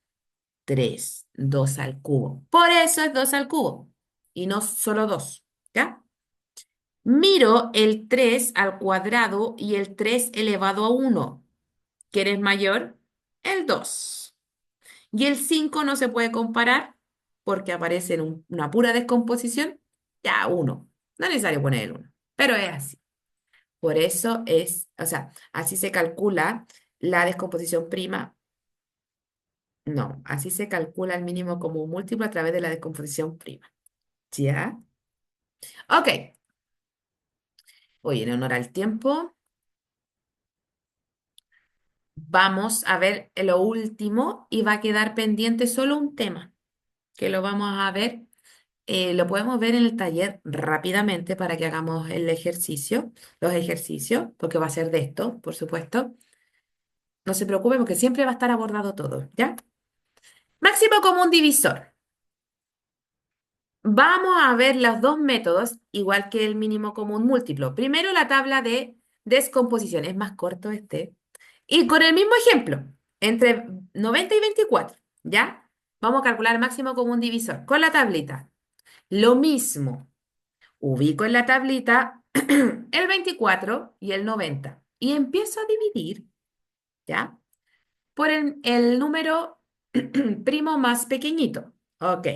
Speaker 1: 3, 2 al cubo. Por eso es 2 al cubo y no solo 2. ¿Ya? Miro el 3 al cuadrado y el 3 elevado a 1. ¿Quién es mayor? El 2. Y el 5 no se puede comparar porque aparece en una pura descomposición. Ya, 1. No es necesario poner el 1, pero es así. Por eso o sea, así se calcula la descomposición prima. No, así se calcula el mínimo común múltiplo a través de la descomposición prima. ¿Ya? Ok. Oye, en honor al tiempo, vamos a ver lo último y va a quedar pendiente solo un tema, que lo vamos a ver, lo podemos ver en el taller rápidamente para que hagamos los ejercicios, porque va a ser de esto, por supuesto. No se preocupe porque siempre va a estar abordado todo, ¿ya? Máximo común divisor. Vamos a ver los dos métodos, igual que el mínimo común múltiplo. Primero la tabla de descomposición, es más corto este. Y con el mismo ejemplo, entre 90 y 24, ¿ya? Vamos a calcular el máximo común divisor con la tablita. Lo mismo, ubico en la tablita el 24 y el 90 y empiezo a dividir, ¿ya? Por el número primo más pequeñito. Ok,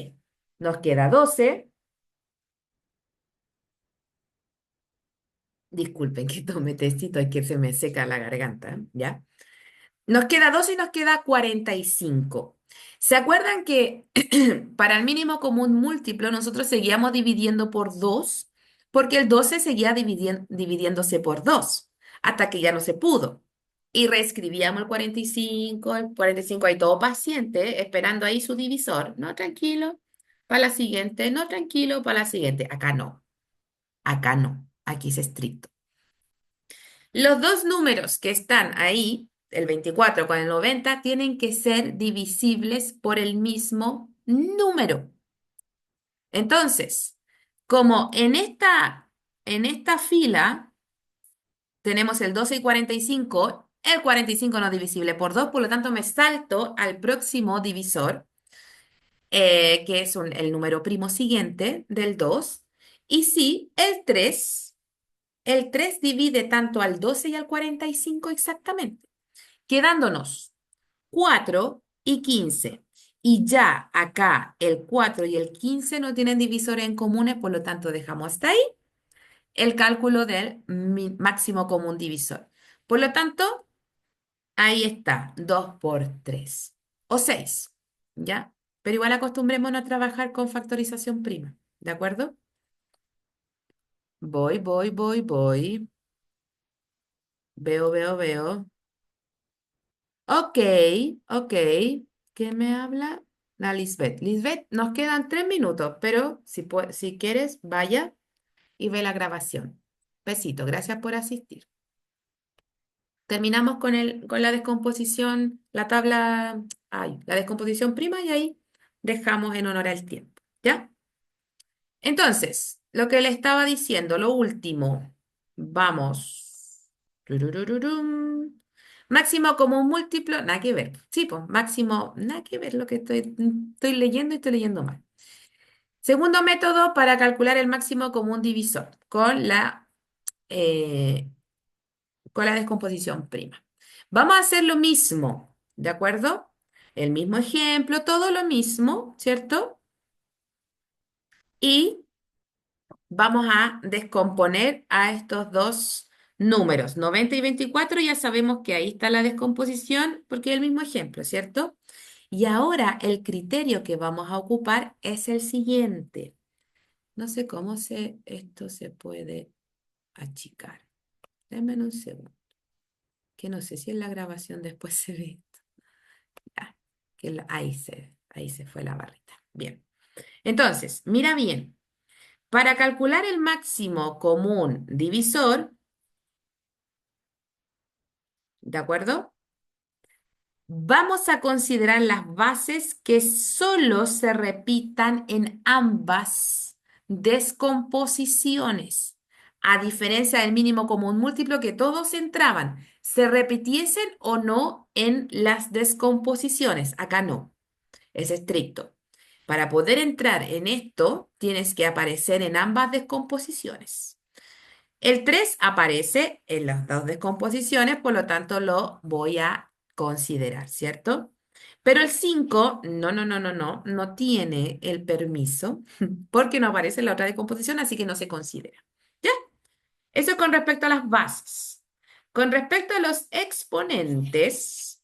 Speaker 1: nos queda 12. Disculpen que tome tecito, es que se me seca la garganta, ¿ya? Nos queda 12 y nos queda 45. ¿Se acuerdan que para el mínimo común múltiplo nosotros seguíamos dividiendo por 2? Porque el 12 seguía dividiéndose por 2. hasta que ya no se pudo. Y reescribíamos el 45 ahí todo paciente, esperando ahí su divisor. No, tranquilo, para la siguiente, no, tranquilo, para la siguiente. Acá no, aquí es estricto. Los dos números que están ahí, el 24 con el 90, tienen que ser divisibles por el mismo número. Entonces, como en esta fila tenemos el 12 y 45, el 45 no es divisible por 2, por lo tanto me salto al próximo divisor, que es el número primo siguiente del 2. Y sí, el tres divide tanto al 12 y al 45 exactamente, quedándonos 4 y 15. Y ya acá el 4 y el 15 no tienen divisores en comunes, por lo tanto dejamos hasta ahí el cálculo del máximo común divisor. Por lo tanto, ahí está, 2 por 3 o 6, ¿ya? Pero igual acostumbrémonos a trabajar con factorización prima, ¿de acuerdo? Voy. Veo. Ok, ok. ¿Quién me habla? La Lisbeth. Lisbeth, nos quedan 3 minutos, pero si quieres, vaya y ve la grabación. Besito, gracias por asistir. Terminamos con la descomposición, la descomposición prima y ahí dejamos en honor al tiempo, ¿ya? Entonces, lo que le estaba diciendo, lo último, vamos. Turururum. Máximo común múltiplo, nada que ver. Sí, pues, máximo, nada que ver lo que estoy leyendo y estoy leyendo mal. Segundo método para calcular el máximo común divisor eh, con la descomposición prima. Vamos a hacer lo mismo, ¿de acuerdo? El mismo ejemplo, todo lo mismo, ¿cierto? Y vamos a descomponer a estos dos números, 90 y 24. Ya sabemos que ahí está la descomposición porque es el mismo ejemplo, ¿cierto? Y ahora el criterio que vamos a ocupar es el siguiente. No sé cómo esto se puede achicar. Denme un segundo, que no sé si en la grabación después se ve. Ya, ahí se fue la barrita. Bien. Entonces, mira bien. Para calcular el máximo común divisor, ¿de acuerdo? Vamos a considerar las bases que solo se repitan en ambas descomposiciones, a diferencia del mínimo común múltiplo que todos entraban, se repitiesen o no en las descomposiciones. Acá no. Es estricto. Para poder entrar en esto, tienes que aparecer en ambas descomposiciones. El 3 aparece en las dos descomposiciones, por lo tanto lo voy a considerar, ¿cierto? Pero el 5 no tiene el permiso porque no aparece en la otra descomposición, así que no se considera. ¿Ya? Eso con respecto a las bases. Con respecto a los exponentes,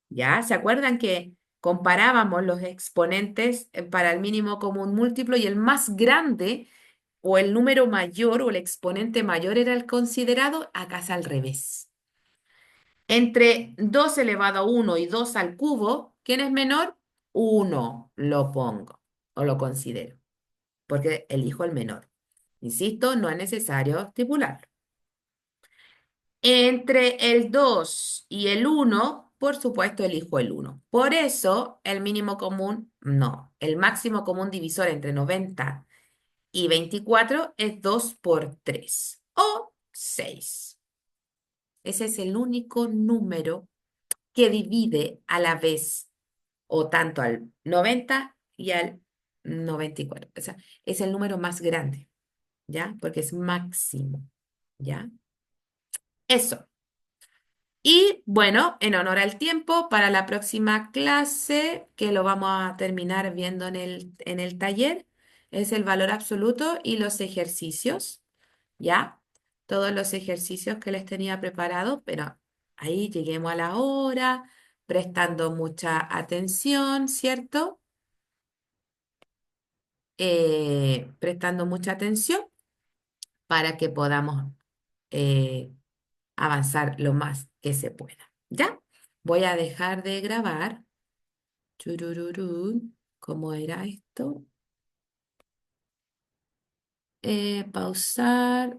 Speaker 1: ¿ya? ¿Se acuerdan que comparábamos los exponentes para el mínimo común múltiplo y el más grande o el número mayor o el exponente mayor era el considerado? Acá es al revés. Entre 2 elevado a 1 y 2 al cubo, ¿quién es menor? 1 lo pongo o lo considero porque elijo el menor. Insisto, no es necesario estipularlo. Entre el 2 y el 1, por supuesto, elijo el 1. Por eso, el mínimo común, no. El máximo común divisor entre 90 y 24 es 2 por 3 o 6. Ese es el único número que divide a la vez o tanto al 90 y al 94. O sea, es el número más grande, ¿ya? Porque es máximo, ¿ya? Eso. Y bueno, en honor al tiempo, para la próxima clase, que lo vamos a terminar viendo en el taller, es el valor absoluto y los ejercicios, ¿ya? Todos los ejercicios que les tenía preparados, pero ahí lleguemos a la hora, prestando mucha atención, ¿cierto? Prestando mucha atención para que podamos eh, avanzar lo más que se pueda. ¿Ya? Voy a dejar de grabar. Churururú. ¿Cómo era esto? Pausar.